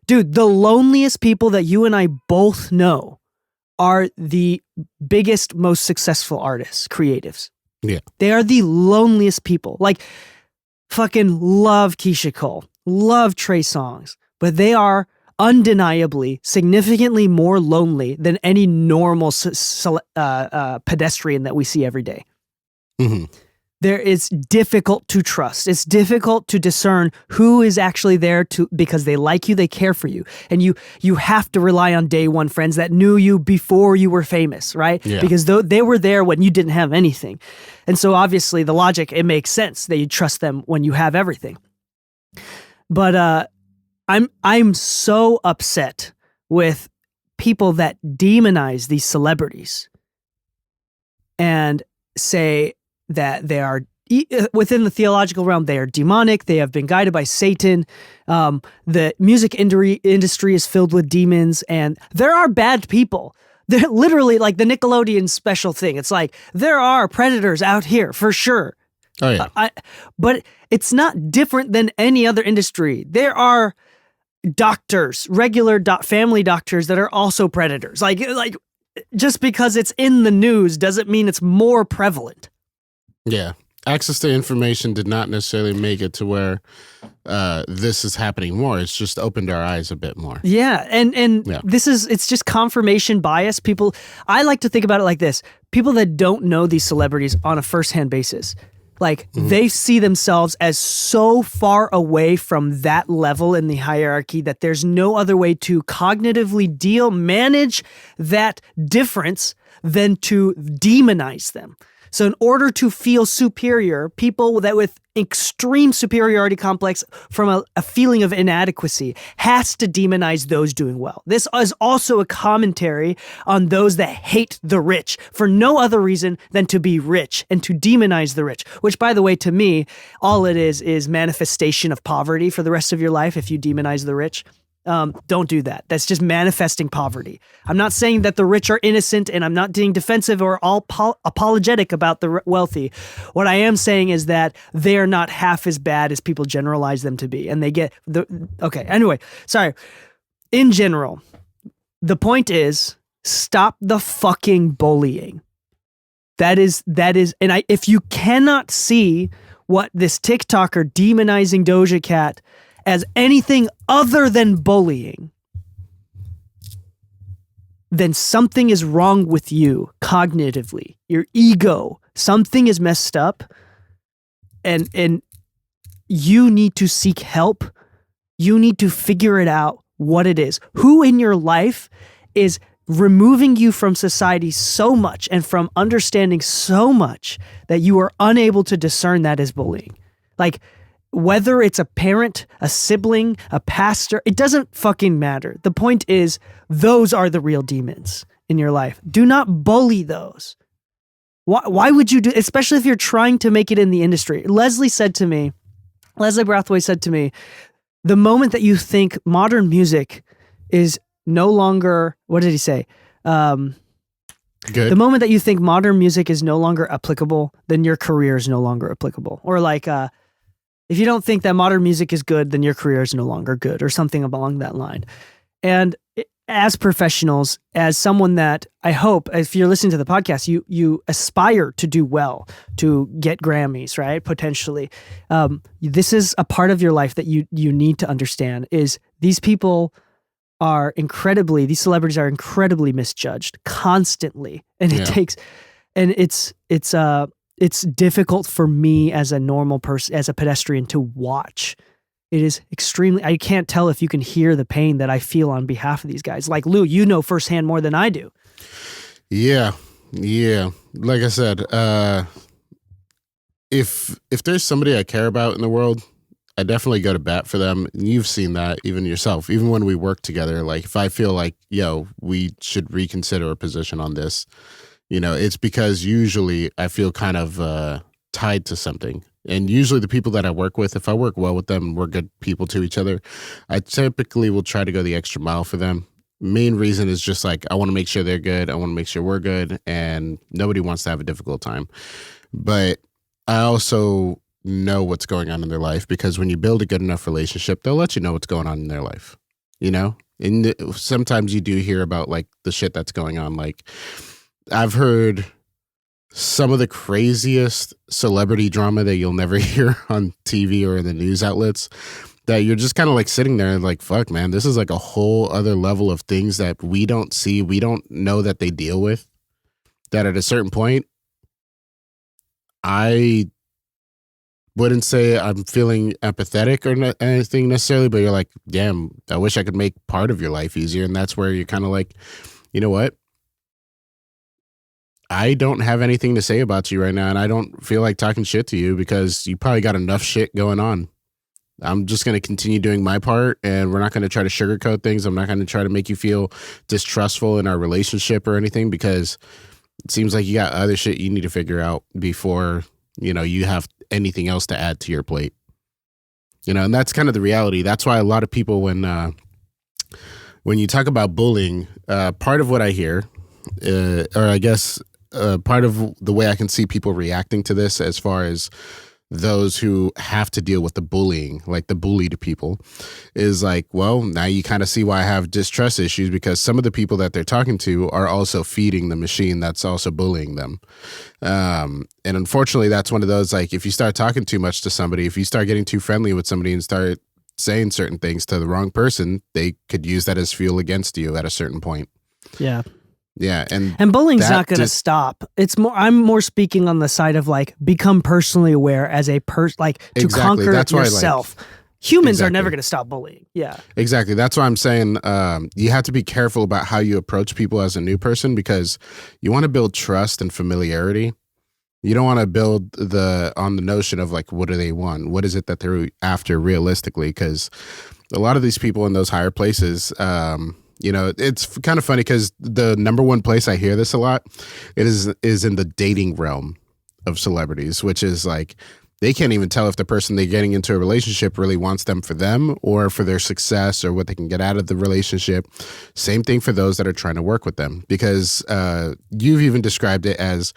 dude, the loneliest people that you and I both know are the biggest, most successful artists, creatives. Yeah. They are the loneliest people. Like, fucking love Keyshia Cole, love Trey Songz, but they are undeniably significantly more lonely than any normal pedestrian that we see every day. Mm-hmm. There is difficult to trust. It's difficult to discern who is actually there because they like you, they care for you. And you have to rely on day one friends that knew you before you were famous, right? Yeah. Because they were there when you didn't have anything. And so obviously the logic, it makes sense that you trust them when you have everything. But I'm so upset with people that demonize these celebrities and say that they are within the theological realm, they are demonic. They have been guided by Satan. The music industry is filled with demons, and there are bad people. They're literally like the Nickelodeon special thing. It's like, there are predators out here for sure. Oh yeah. But it's not different than any other industry. There are doctors, regular family doctors that are also predators. Like just because it's in the news doesn't mean it's more prevalent. Yeah. Access to information did not necessarily make it to where this is happening more. It's just opened our eyes a bit more. Yeah. And it's just confirmation bias. I like to think about it like this. People that don't know these celebrities on a firsthand basis, like they see themselves as so far away from that level in the hierarchy that there's no other way to cognitively manage that difference than to demonize them. So in order to feel superior, people that with extreme superiority complex from a feeling of inadequacy has to demonize those doing well. This is also a commentary on those that hate the rich for no other reason than to be rich and to demonize the rich, which, by the way, to me, all it is manifestation of poverty for the rest of your life if you demonize the rich. Don't do that. That's just manifesting poverty. I'm not saying that the rich are innocent, and I'm not being defensive or all apologetic about the wealthy. What I am saying is that they are not half as bad as people generalize them to be. And they get okay. Anyway, sorry. In general, the point is, stop the fucking bullying. That is, and if you cannot see what this TikToker demonizing Doja Cat as anything other than bullying, then something is wrong with you cognitively. Your ego, something is messed up, and you need to seek help. You need to figure it out what it is. Who in your life is removing you from society so much and from understanding so much that you are unable to discern that as bullying? Like, whether it's a parent, a sibling, a pastor, it doesn't fucking matter. The point is, those are the real demons in your life. Do not bully those. Why would you do, especially if you're trying to make it in the industry? Leslie Brathwaite said to me, the moment that you think modern music is no longer, what did he say? Good. The moment that you think modern music is no longer applicable, then your career is no longer applicable. Or like, if you don't think that modern music is good, then your career is no longer good, or something along that line. And as professionals, as someone that I hope, if you're listening to the podcast, you aspire to do well, to get Grammys, right? Potentially. This is a part of your life that you need to understand is these people are these celebrities are incredibly misjudged constantly. And it takes, and it's difficult for me as a normal person, as a pedestrian, to watch. It is extremely, I can't tell if you can hear the pain that I feel on behalf of these guys. Like, Lou, you know firsthand more than I do. Yeah. Like I said, if there's somebody I care about in the world, I definitely go to bat for them. And you've seen that even yourself. Even when we work together, like if I feel like, yo, we should reconsider a position on this, it's because usually I feel kind of tied to something. And usually the people that I work with, if I work well with them, we're good people to each other, I typically will try to go the extra mile for them. Main reason is just like, I want to make sure they're good. I want to make sure we're good. And nobody wants to have a difficult time. But I also know what's going on in their life, because when you build a good enough relationship, they'll let you know what's going on in their life, And sometimes you do hear about like the shit that's going on. Like I've heard some of the craziest celebrity drama that you'll never hear on TV or in the news outlets, that you're just kind of like sitting there and like, fuck, man, this is like a whole other level of things that we don't see. We don't know that they deal with, that at a certain point, I wouldn't say I'm feeling empathetic or anything necessarily, but you're like, damn, I wish I could make part of your life easier. And that's where you're kind of like, you know what? I don't have anything to say about you right now, and I don't feel like talking shit to you because you probably got enough shit going on. I'm just going to continue doing my part, and we're not going to try to sugarcoat things. I'm not going to try to make you feel distrustful in our relationship or anything, because it seems like you got other shit you need to figure out before, you have anything else to add to your plate. And that's kind of the reality. That's why a lot of people, when you talk about bullying, part of what I hear, or I guess part of the way I can see people reacting to this, as far as those who have to deal with the bullying, like the bullied people, is like, well, now you kind of see why I have distrust issues, because some of the people that they're talking to are also feeding the machine that's also bullying them. And unfortunately, that's one of those, like, if you start talking too much to somebody, if you start getting too friendly with somebody and start saying certain things to the wrong person, they could use that as fuel against you at a certain point. Yeah. Yeah, and bullying's not going to stop. It's more. I'm more speaking on the side of like, become personally aware as a person, like to exactly. conquer That's yourself. Humans are never going to stop bullying. Yeah, exactly. That's why I'm saying you have to be careful about how you approach people as a new person, because you want to build trust and familiarity. You don't want to build on the notion of like, what do they want? What is it that they're after realistically? Because a lot of these people in those higher places. It's kind of funny because the number one place I hear this a lot, is in the dating realm of celebrities, which is like, they can't even tell if the person they're getting into a relationship really wants them for them or for their success or what they can get out of the relationship. Same thing for those that are trying to work with them, because you've even described it as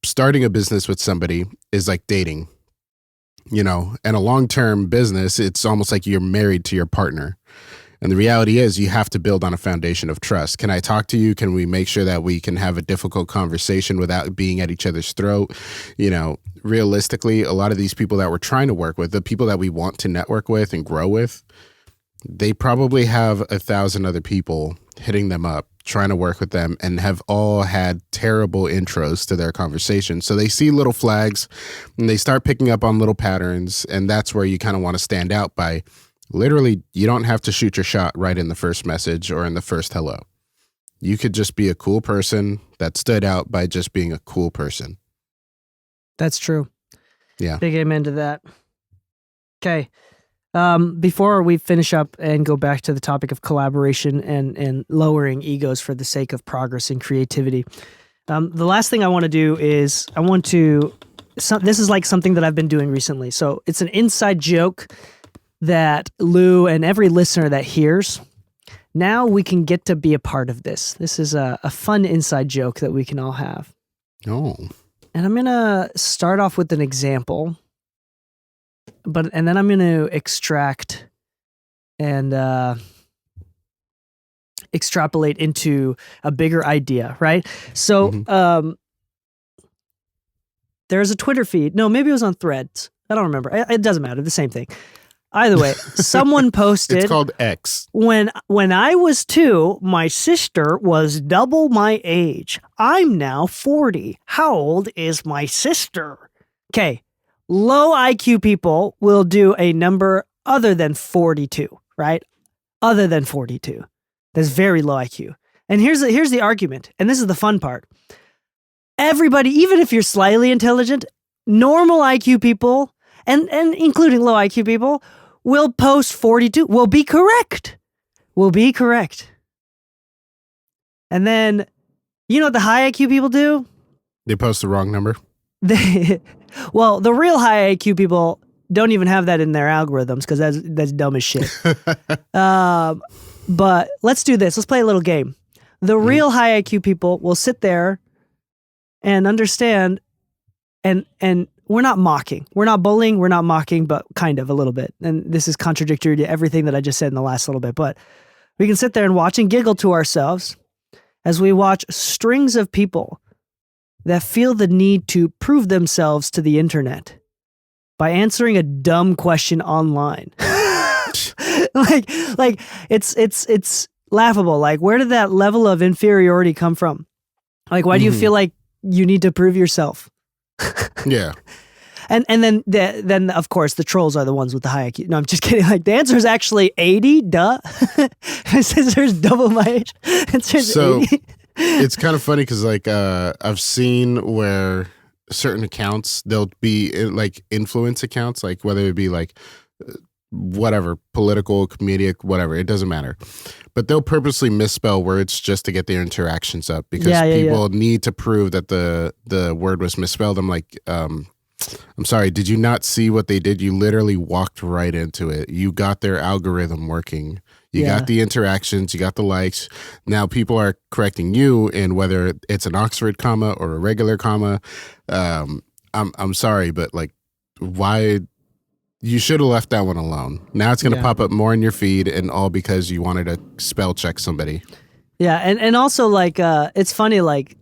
starting a business with somebody is like dating, and a long-term business, it's almost like you're married to your partner. And the reality is you have to build on a foundation of trust. Can I talk to you? Can we make sure that we can have a difficult conversation without being at each other's throat? Realistically, a lot of these people that we're trying to work with, the people that we want to network with and grow with, they probably have 1,000 other people hitting them up, trying to work with them, and have all had terrible intros to their conversation. So they see little flags and they start picking up on little patterns. And that's where you kind of want to stand out by, literally, you don't have to shoot your shot right in the first message or in the first hello. You could just be a cool person that stood out by just being a cool person. That's true. Yeah. Big amen to that. Okay. Before we finish up and go back to the topic of collaboration and lowering egos for the sake of progress and creativity, the last thing I want to do is this is like something that I've been doing recently. So it's an inside joke that Lou and every listener that hears, now we can get to be a part of this. This is a fun inside joke that we can all have. Oh. And I'm going to start off with an example, and then I'm going to extract and extrapolate into a bigger idea, right? So there's a Twitter feed. No, maybe it was on Threads. I don't remember. It doesn't matter. The same thing. Either way, someone posted. It's called X. When I was 2, my sister was double my age. I'm now 40. How old is my sister? Okay, low IQ people will do a number other than 42, right? Other than 42. That's very low IQ. And here's the argument, and this is the fun part. Everybody, even if you're slightly intelligent, normal IQ people and including low IQ people, will post 42, will be correct. And then, you know what the high IQ people do? They post the wrong number. Well, the real high IQ people don't even have that in their algorithms because that's dumb as shit. But let's do this. Let's play a little game. The real high IQ people will sit there and understand, and we're not mocking. We're not bullying. We're not mocking, but kind of a little bit. And this is contradictory to everything that I just said in the last little bit. But we can sit there and watch and giggle to ourselves as we watch strings of people that feel the need to prove themselves to the internet by answering a dumb question online. like it's laughable. Like, where did that level of inferiority come from? Like, why do you feel like you need to prove yourself? Yeah. And then of course the trolls are the ones with the high IQ. No, I'm just kidding. Like, the answer is actually 80. Duh. It says there's double my age. It says 80. It's kind of funny because like I've seen where certain accounts, they'll be like influence accounts, like whether it be like whatever, political, comedic, whatever, it doesn't matter. But they'll purposely misspell words just to get their interactions up because people need to prove that the word was misspelled. I'm like, I'm sorry, did you not see what they did? You literally walked right into it. You got their algorithm working. You got the interactions, you got the likes. Now people are correcting you in whether it's an Oxford comma or a regular comma. I'm sorry, but like, why? You should have left that one alone. Now it's going to pop up more in your feed, and all because you wanted to spell check somebody. Yeah, and also like it's funny, like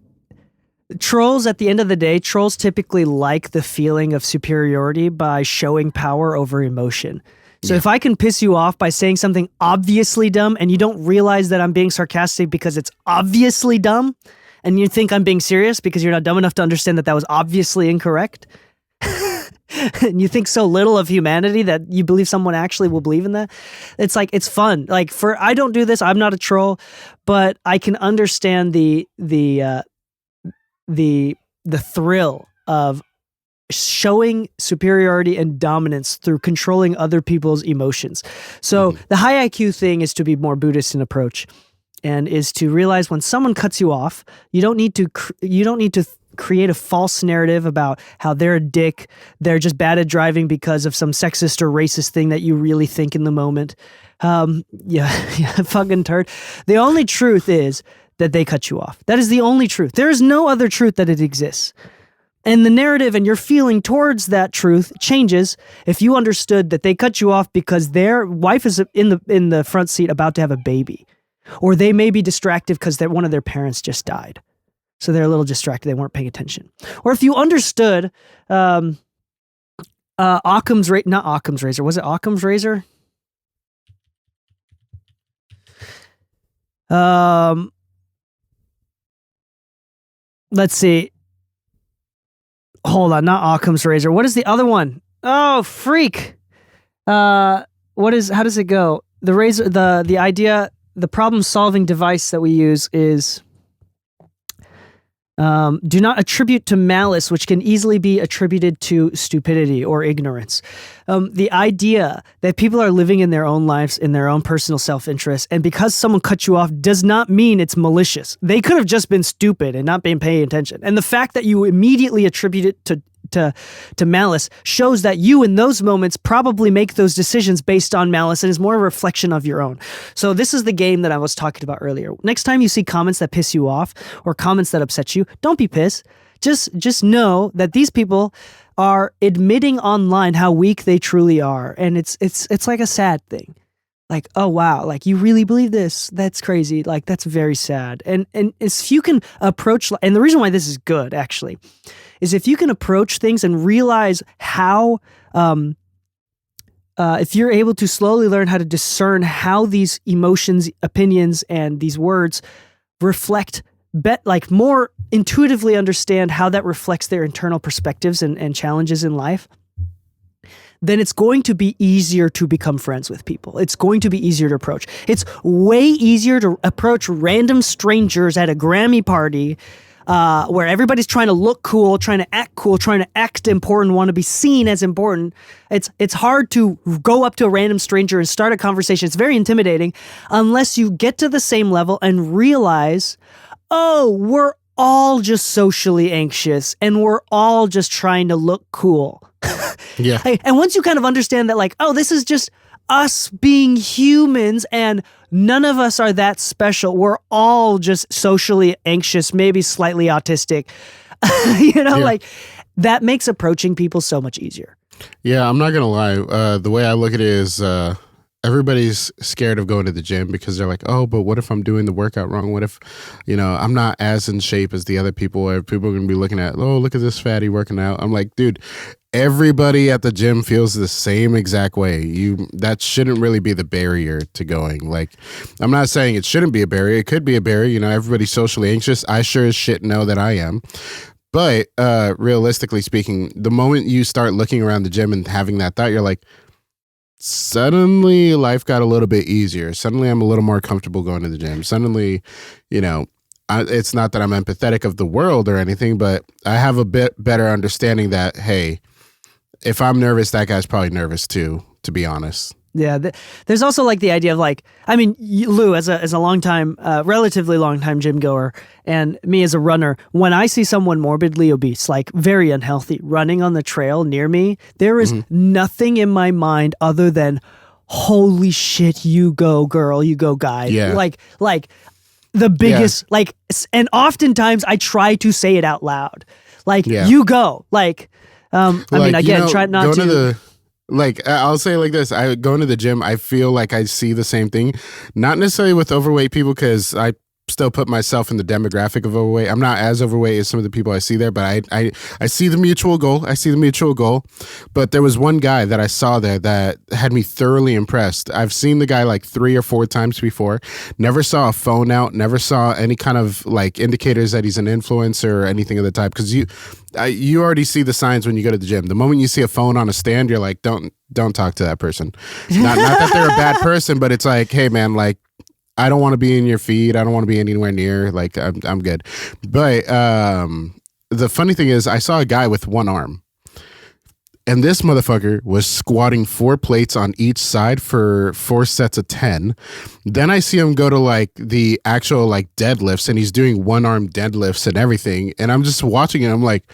trolls, at the end of the day, trolls typically like the feeling of superiority by showing power over emotion. So if I can piss you off by saying something obviously dumb and you don't realize that I'm being sarcastic because it's obviously dumb, and you think I'm being serious because you're not dumb enough to understand that that was obviously incorrect, and you think so little of humanity that you believe someone actually will believe in that, it's like, it's fun. Like, I don't do this, I'm not a troll, but I can understand the thrill of showing superiority and dominance through controlling other people's emotions. So the high IQ thing is to be more Buddhist in approach, and is to realize when someone cuts you off, you don't need to create a false narrative about how they're a dick, they're just bad at driving because of some sexist or racist thing that you really think in the moment. Fucking turd. The only truth is that they cut you off. That is the only truth. There is no other truth that it exists. And the narrative and your feeling towards that truth changes if you understood that they cut you off because their wife is in the front seat about to have a baby. Or they may be distracted because one of their parents just died. So they're a little distracted. They weren't paying attention. Or if you understood not Occam's razor. Was it Occam's razor? Let's see. Hold on, not Occam's razor. What is the other one? Oh, freak. How does it go? The razor, the idea, the problem-solving device that we use is do not attribute to malice, which can easily be attributed to stupidity or ignorance. The idea that people are living in their own lives, in their own personal self-interest, and because someone cut you off does not mean it's malicious. They could have just been stupid and not been paying attention. And the fact that you immediately attribute it to malice shows that you in those moments probably make those decisions based on malice and is more a reflection of your own. So this is the game that I was talking about earlier. Next time you see comments that piss you off or comments that upset you, don't be pissed. Just know that these people are admitting online how weak they truly are, and it's like a sad thing. Like, oh wow, like you really believe this? That's crazy. Like, that's very sad. And if you can approach, and the reason why this is good actually is if you can approach things and realize how, if you're able to slowly learn how to discern how these emotions, opinions, and these words reflect, like more intuitively understand how that reflects their internal perspectives and challenges in life, then it's going to be easier to become friends with people. It's going to be easier to approach. It's way easier to approach random strangers at a Grammy party where everybody's trying to look cool, trying to act important, want to be seen as important. It's hard to go up to a random stranger and start a conversation. It's very intimidating unless you get to the same level and realize, oh, we're all just socially anxious and we're all just trying to look cool. Yeah. And once you kind of understand that, like, oh, this is just us being humans and none of us are that special. We're all just socially anxious, maybe slightly autistic. Like that makes approaching people so much easier. Yeah, I'm not going to lie. The way I look at it is everybody's scared of going to the gym because they're like, oh, but what if I'm doing the workout wrong? What if, I'm not as in shape as the other people? Or people are going to be looking at, oh, look at this fatty working out. I'm like, dude, everybody at the gym feels the same exact way. That shouldn't really be the barrier to going. Like, I'm not saying it shouldn't be a barrier. It could be a barrier. Everybody's socially anxious. I sure as shit know that I am. But realistically speaking, the moment you start looking around the gym and having that thought, you're like, suddenly life got a little bit easier. Suddenly I'm a little more comfortable going to the gym. Suddenly, it's not that I'm empathetic of the world or anything, but I have a bit better understanding that, hey, if I'm nervous, that guy's probably nervous too, to be honest. Yeah. There's also like the idea of like, I mean, Lou, as a relatively long time gym goer, and me as a runner, when I see someone morbidly obese, like very unhealthy, running on the trail near me, there is nothing in my mind other than, holy shit, you go girl, you go guy. Yeah. Like the biggest, and oftentimes I try to say it out loud. Like, you go. Like, I mean, again, try not to. I'll say it like this. I go into the gym, I feel like I see the same thing. Not necessarily with overweight people, because I still put myself in the demographic of overweight. I'm not as overweight as some of the people I see there, but I see the mutual goal. But there was one guy that I saw there that had me thoroughly impressed. I've seen the guy like 3 or 4 times before. Never saw a phone out. Never saw any kind of like indicators that he's an influencer or anything of the type. Because you already see the signs when you go to the gym. The moment you see a phone on a stand, you're like, don't talk to that person. Not that they're a bad person, but it's like, hey man, like, I don't want to be in your feed. I don't want to be anywhere near. Like, I'm good. But the funny thing is, I saw a guy with one arm, and this motherfucker was squatting 4 plates on each side for 4 sets of 10. Then I see him go to like the actual like deadlifts, and he's doing one arm deadlifts and everything. And I'm just watching it. I'm like,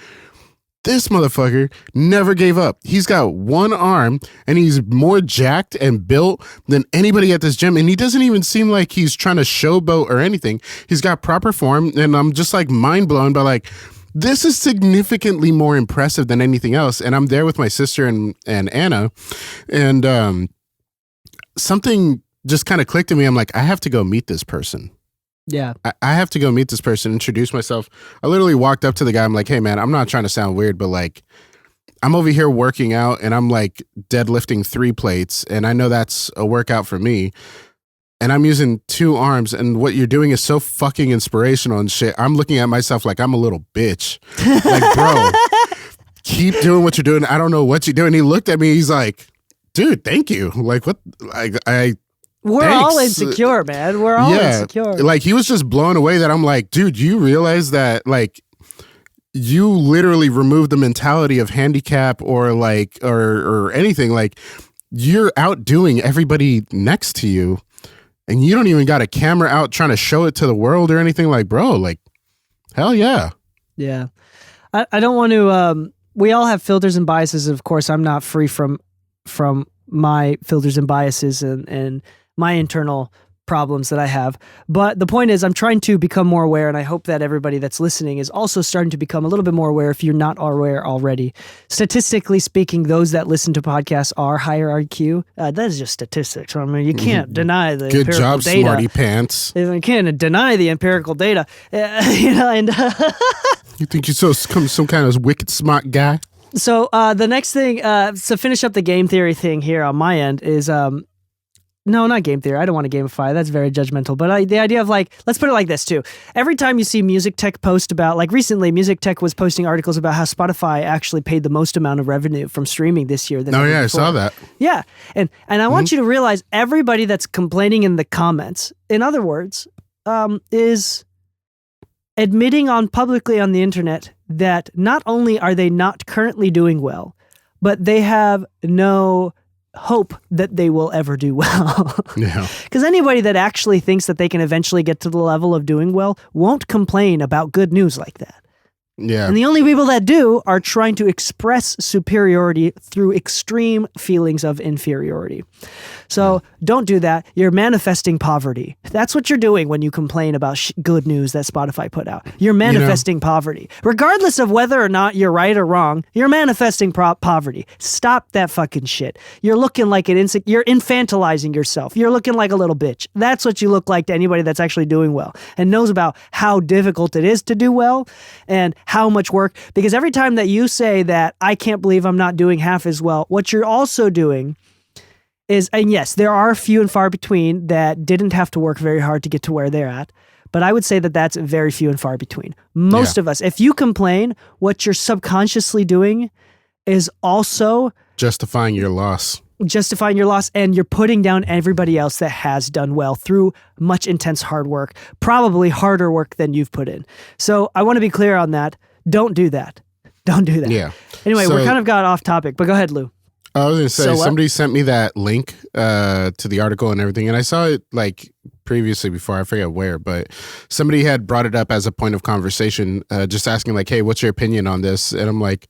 this motherfucker never gave up. He's got one arm and he's more jacked and built than anybody at this gym. And he doesn't even seem like he's trying to showboat or anything. He's got proper form. And I'm just like mind blown by like, this is significantly more impressive than anything else. And I'm there with my sister and Anna. And something just kind of clicked to me. I'm like, I have to go meet this person. Yeah. I have to go meet this person, introduce myself. I literally walked up to the guy. I'm like, hey, man, I'm not trying to sound weird, but like, I'm over here working out and I'm like deadlifting 3 plates. And I know that's a workout for me. And I'm using 2 arms. And what you're doing is so fucking inspirational and shit. I'm looking at myself like I'm a little bitch. Like, bro, keep doing what you're doing. I don't know what you're doing. He looked at me. He's like, dude, thank you. Like, what? We're thanks. all insecure, man. We're all insecure. Like, he was just blown away that I'm like, dude, you realize that like you literally removed the mentality of handicap or like or anything. Like, you're outdoing everybody next to you, and you don't even got a camera out trying to show it to the world or anything. Like, bro, like, hell yeah. Yeah. I don't want to we all have filters and biases. Of course, I'm not free from my filters and biases and my internal problems that I have. But the point is, I'm trying to become more aware, and I hope that everybody that's listening is also starting to become a little bit more aware if you're not aware already. Statistically speaking, those that listen to podcasts are higher IQ. That is just statistics. I mean, you can't deny the Good empirical job, data. smarty pants. You can't deny the empirical data. And you think you're some kind of wicked smart guy? So the next thing, to finish up the game theory thing here on my end is... No, not game theory. I don't want to gamify. That's very judgmental. But the idea of like, let's put it like this too. Every time you see Music Tech post about, like recently, Music Tech was posting articles about how Spotify actually paid the most amount of revenue from streaming this year than ever before. I saw that. Yeah. And I want you to realize everybody that's complaining in the comments, in other words, is admitting on publicly on the internet that not only are they not currently doing well, but they have no hope that they will ever do well. Yeah. Because anybody that actually thinks that they can eventually get to the level of doing well won't complain about good news like that. Yeah. And the only people that do are trying to express superiority through extreme feelings of inferiority. So don't do that. You're manifesting poverty. That's what you're doing when you complain about good news that Spotify put out. You're manifesting poverty. Regardless of whether or not you're right or wrong, you're manifesting poverty. Stop that fucking shit. You're looking like you're infantilizing yourself. You're looking like a little bitch. That's what you look like to anybody that's actually doing well and knows about how difficult it is to do well and how much work. Because every time that you say that, I can't believe I'm not doing half as well, what you're also doing is, and yes, there are few and far between that didn't have to work very hard to get to where they're at, but I would say that that's very few and far between. Most of us, if you complain, what you're subconsciously doing is also justifying your loss. And you're putting down everybody else that has done well through much intense hard work, probably harder work than you've put in. So I want to be clear on that. Don't do that. Don't do that. Yeah. Anyway, So- we're kind of got off topic, but go ahead, Lou. I was going to say, So what? somebody sent me that link to the article and everything, and I saw it like previously before, I forget where, but somebody had brought it up as a point of conversation, just asking like, hey, what's your opinion on this? And I'm like,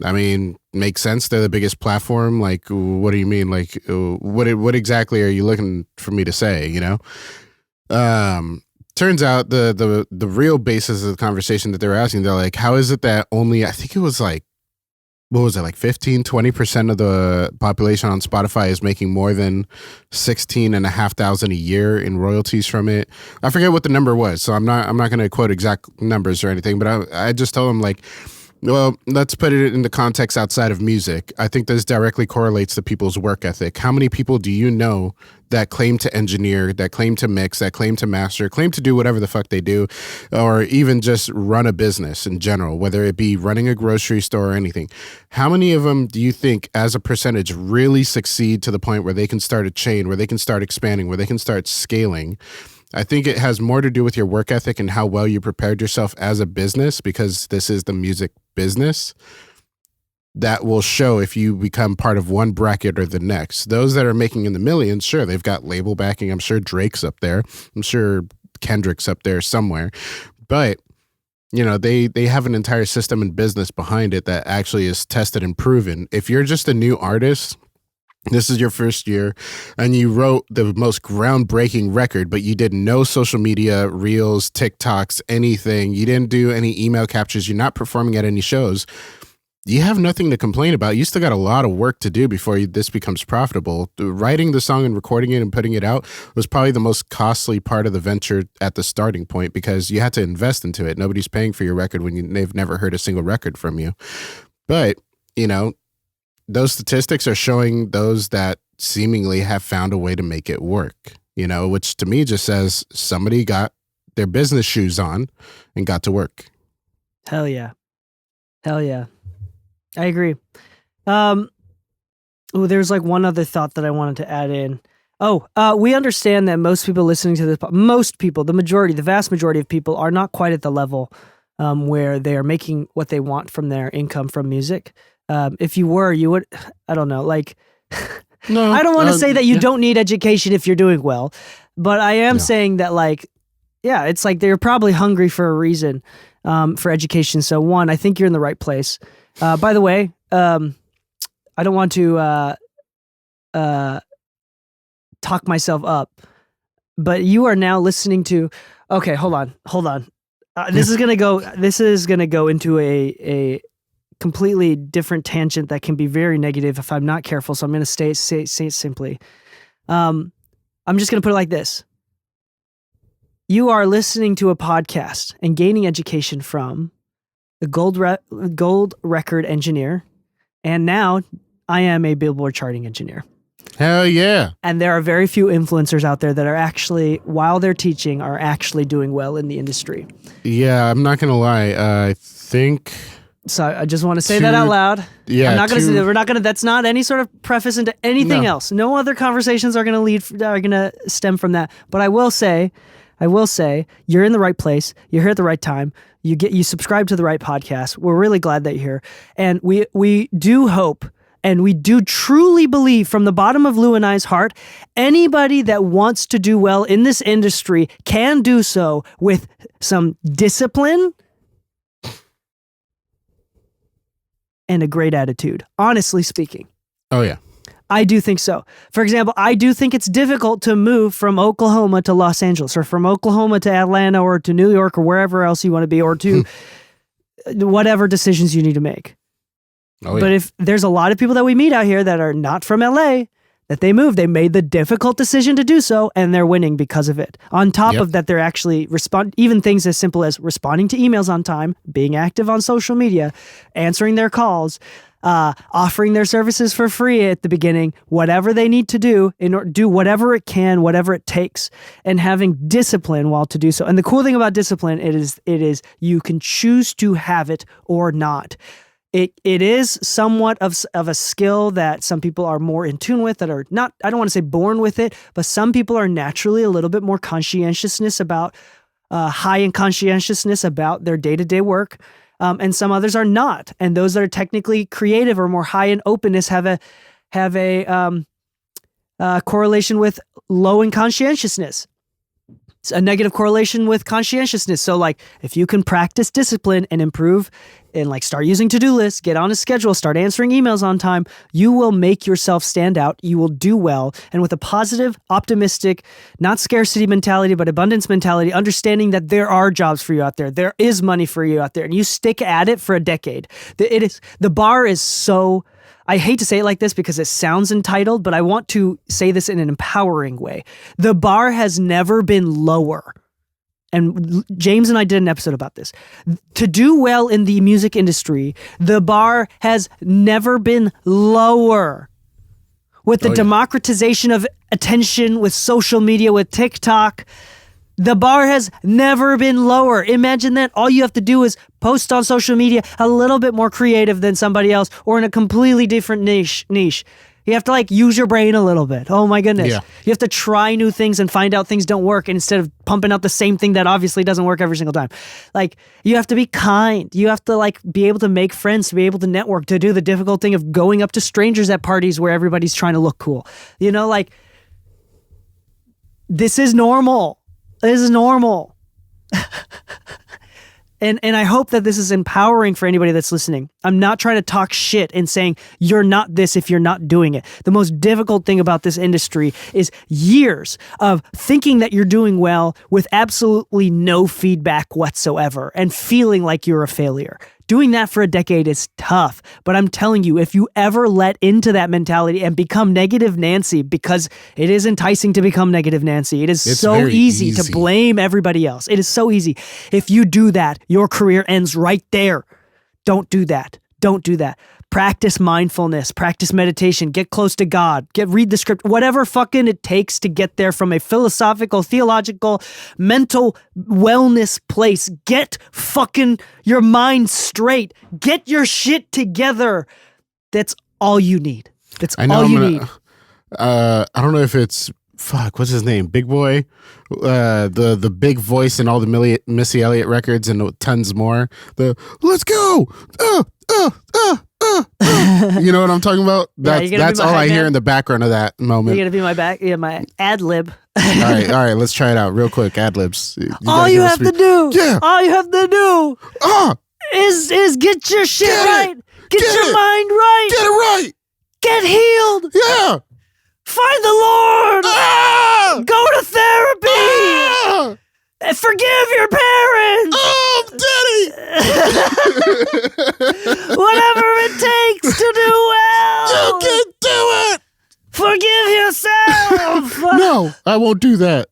I mean, makes sense. They're the biggest platform. Like, what do you mean? Like, what exactly are you looking for me to say, you know? Turns out the real basis of the conversation that they were asking, they're like, how is it that only, I think it was like, what was it, like 15-20% of the population on Spotify is making more than $16,500 a year in royalties from it? I forget what the number was, so I'm not going to quote exact numbers or anything, but I just told them like, well, let's put it into context outside of music. I think this directly correlates to people's work ethic. How many people do you know that claim to engineer, that claim to mix, that claim to master, claim to do whatever the fuck they do, or even just run a business in general, whether it be running a grocery store or anything? How many of them do you think as a percentage really succeed to the point where they can start a chain, where they can start expanding, where they can start scaling? I think it has more to do with your work ethic and how well you prepared yourself as a business, because this is the music business. That will show if you become part of one bracket or the next. Those that are making in the millions, sure, they've got label backing. I'm sure Drake's up there. I'm sure Kendrick's up there somewhere. But, you know, they have an entire system and business behind it that actually is tested and proven. If you're just a new artist, this is your first year, and you wrote the most groundbreaking record, but you did no social media, reels, TikToks, anything. You didn't do any email captures. You're not performing at any shows. You have nothing to complain about. You still got a lot of work to do before this becomes profitable. Writing the song and recording it and putting it out was probably the most costly part of the venture at the starting point, because you had to invest into it. Nobody's paying for your record when they've never heard a single record from you. But, you know, those statistics are showing those that seemingly have found a way to make it work, you know, which to me just says somebody got their business shoes on and got to work. Hell yeah. Hell yeah. I agree. There's like one other thought that I wanted to add in. We understand that most people listening to this, the vast majority of people are not quite at the level where they are making what they want from their income from music. If you were, you would, I don't know, like, No, I don't want to say that you don't need education if you're doing well, but I am saying that, like, yeah, it's like they're probably hungry for a reason for education. So one, I think you're in the right place. By the way, I don't want to talk myself up, but you are now listening to, okay, hold on. This is going to go into a completely different tangent that can be very negative if I'm not careful. So I'm going to say it simply. I'm just going to put it like this. You are listening to a podcast and gaining education from the gold record engineer. And now I am a Billboard charting engineer. Hell yeah. And there are very few influencers out there that are actually, while they're teaching, are actually doing well in the industry. Yeah, I'm not going to lie. I think... So I just want to say that out loud. Yeah, I'm not going to say that. We're not going to. That's not any sort of preface into anything else. No other conversations are going to stem from that. But I will say, I will say you're in the right place. You're here at the right time. You subscribe to the right podcast. We're really glad that you're here. And we do hope and we do truly believe from the bottom of Lou and I's heart, anybody that wants to do well in this industry can do so with some discipline and a great attitude, honestly speaking. Oh, yeah. I do think so. For example, I do think it's difficult to move from Oklahoma to Los Angeles or from Oklahoma to Atlanta or to New York or wherever else you want to be or to whatever decisions you need to make. Oh, yeah. But if there's a lot of people that we meet out here that are not from LA, that they moved, they made the difficult decision to do so and they're winning because of it. On top of that, they're actually even things as simple as responding to emails on time, being active on social media, answering their calls, offering their services for free at the beginning, whatever they need to do do whatever it can, whatever it takes, and having discipline while to do so. And the cool thing about discipline, it is you can choose to have it or not. It is somewhat of a skill that some people are more in tune with, that are not, I don't want to say born with it, but some people are naturally a little bit more conscientiousness about, high in conscientiousness about their day-to-day work. And some others are not. And those that are technically creative or more high in openness have a correlation with low in conscientiousness. It's a negative correlation with conscientiousness. So like if you can practice discipline and improve and like start using to-do lists, get on a schedule, start answering emails on time, you will make yourself stand out. You will do well. And with a positive, optimistic, not scarcity mentality, but abundance mentality, understanding that there are jobs for you out there. There is money for you out there. And you stick at it for a decade. The bar is so... I hate to say it like this because it sounds entitled, but I want to say this in an empowering way. The bar has never been lower. And James and I did an episode about this. To do well in the music industry, the bar has never been lower. With the democratization of attention, with social media, with TikTok, the bar has never been lower. Imagine that. All you have to do is post on social media a little bit more creative than somebody else or in a completely different niche. You have to like use your brain a little bit. Oh my goodness. Yeah. You have to try new things and find out things don't work instead of pumping out the same thing that obviously doesn't work every single time. Like you have to be kind. You have to like be able to make friends, to be able to network, to do the difficult thing of going up to strangers at parties where everybody's trying to look cool. You know, like this is normal. This is normal. And I hope that this is empowering for anybody that's listening. I'm not trying to talk shit and saying you're not this if you're not doing it. The most difficult thing about this industry is years of thinking that you're doing well with absolutely no feedback whatsoever and feeling like you're a failure. Doing that for a decade is tough, but I'm telling you, if you ever let into that mentality and become negative Nancy, because it is enticing to become negative Nancy, it's so easy to blame everybody else. It is so easy. If you do that, your career ends right there. Don't do that. Don't do that. Practice mindfulness, practice meditation, get close to God, read the script, whatever fucking it takes to get there from a philosophical, theological, mental wellness place. Get fucking your mind straight. Get your shit together. That's all you need. That's all you need. I don't know if it's what's his name? Big Boy, the big voice in all the Missy Elliott records and tons more. The let's go. You know what I'm talking about? That's all I hear in the background of that moment. You're gonna be my ad lib. all right, let's try it out real quick. Ad libs. All you have to do is get your shit right. Get your mind right. Get it right. Get healed. Yeah. Find the Lord. Go to therapy. Forgive your parents. Oh, Daddy. Whatever it takes to do well. You can do it. Forgive yourself. No, I won't do that.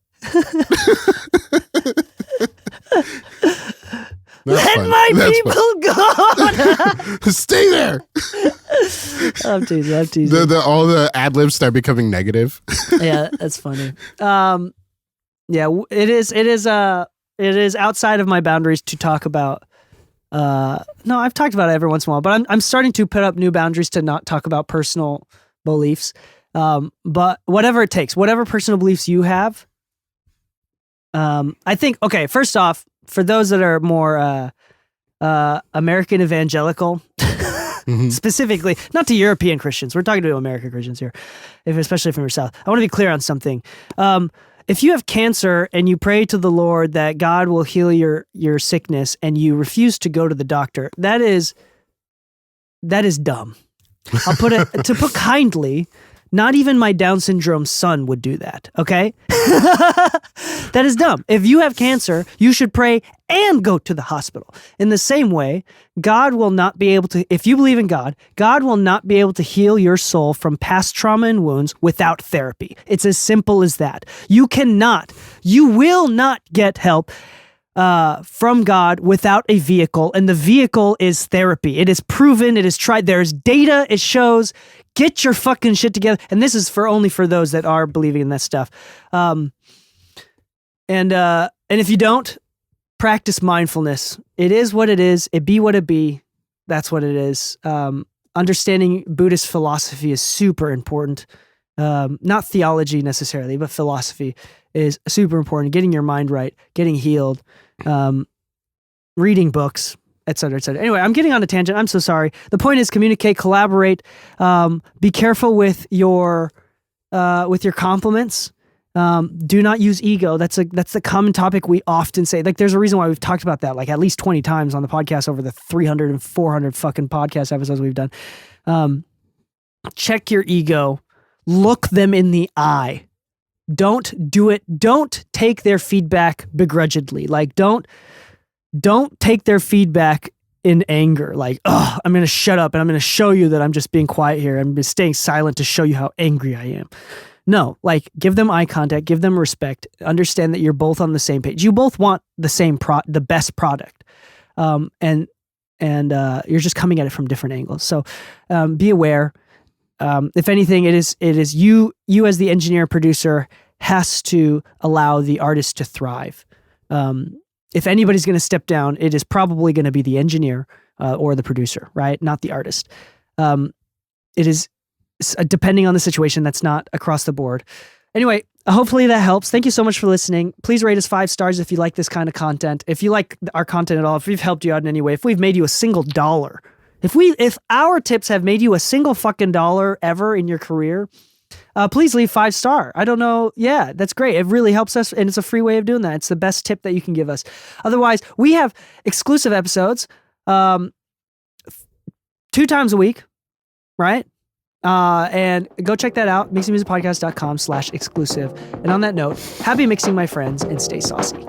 Let my people go. Stay there. I'm teasing. All the ad libs start becoming negative. Yeah, that's funny. Yeah, it is outside of my boundaries to talk about. No, I've talked about it every once in a while, but I'm starting to put up new boundaries to not talk about personal beliefs. But whatever it takes, whatever personal beliefs you have, I think, okay, first off, for those that are more American evangelical, specifically, not to European Christians, we're talking to American Christians here, especially from your South. I want to be clear on something. If you have cancer and you pray to the Lord that God will heal your sickness and you refuse to go to the doctor, that is dumb. I'll put it, to put kindly, not even my Down syndrome son would do that, okay? That is dumb. If you have cancer, you should pray and go to the hospital. In the same way, God will not be able to, if you believe in God, God will not be able to heal your soul from past trauma and wounds without therapy. It's as simple as that. You will not get help from God without a vehicle, and the vehicle is therapy. It is proven, it is tried, there's data, it shows. Get your fucking shit together. And this is only for those that are believing in that stuff. And if you don't, practice mindfulness. It is what it is. It be what it be. That's what it is. Understanding Buddhist philosophy is super important. Not theology necessarily, but philosophy is super important. Getting your mind right, getting healed, reading books, et cetera, et cetera. Anyway, I'm getting on a tangent. I'm so sorry. The point is communicate, collaborate, be careful with your compliments. Do not use ego. That's the common topic we often say. Like, there's a reason why we've talked about that like at least 20 times on the podcast over the 300 and 400 fucking podcast episodes we've done. Check your ego. Look them in the eye. Don't do it. Don't take their feedback begrudgingly. Like, don't take their feedback in anger. Like, oh, I'm going to shut up and I'm going to show you that I'm just being quiet here. I'm just staying silent to show you how angry I am. No, like, give them eye contact, give them respect, understand that you're both on the same page. You both want the same the best product. And you're just coming at it from different angles. So, be aware. If anything, it is you as the engineer producer has to allow the artist to thrive. If anybody's going to step down, it is probably going to be the engineer or the producer, right? Not the artist. It is depending on the situation. That's not across the board. Anyway, hopefully that helps. Thank you so much for listening. Please rate us 5 stars if you like this kind of content. If you like our content at all, if we've helped you out in any way, if we've made you a single dollar, if our tips have made you a single fucking dollar ever in your career, please leave 5 star. I don't know. Yeah, that's great. It really helps us, and it's a free way of doing that. It's the best tip that you can give us. Otherwise, we have exclusive episodes 2 times a week, right? And go check that out, mixingmusicpodcast.com/exclusive. And on that note, happy mixing, my friends, and stay saucy.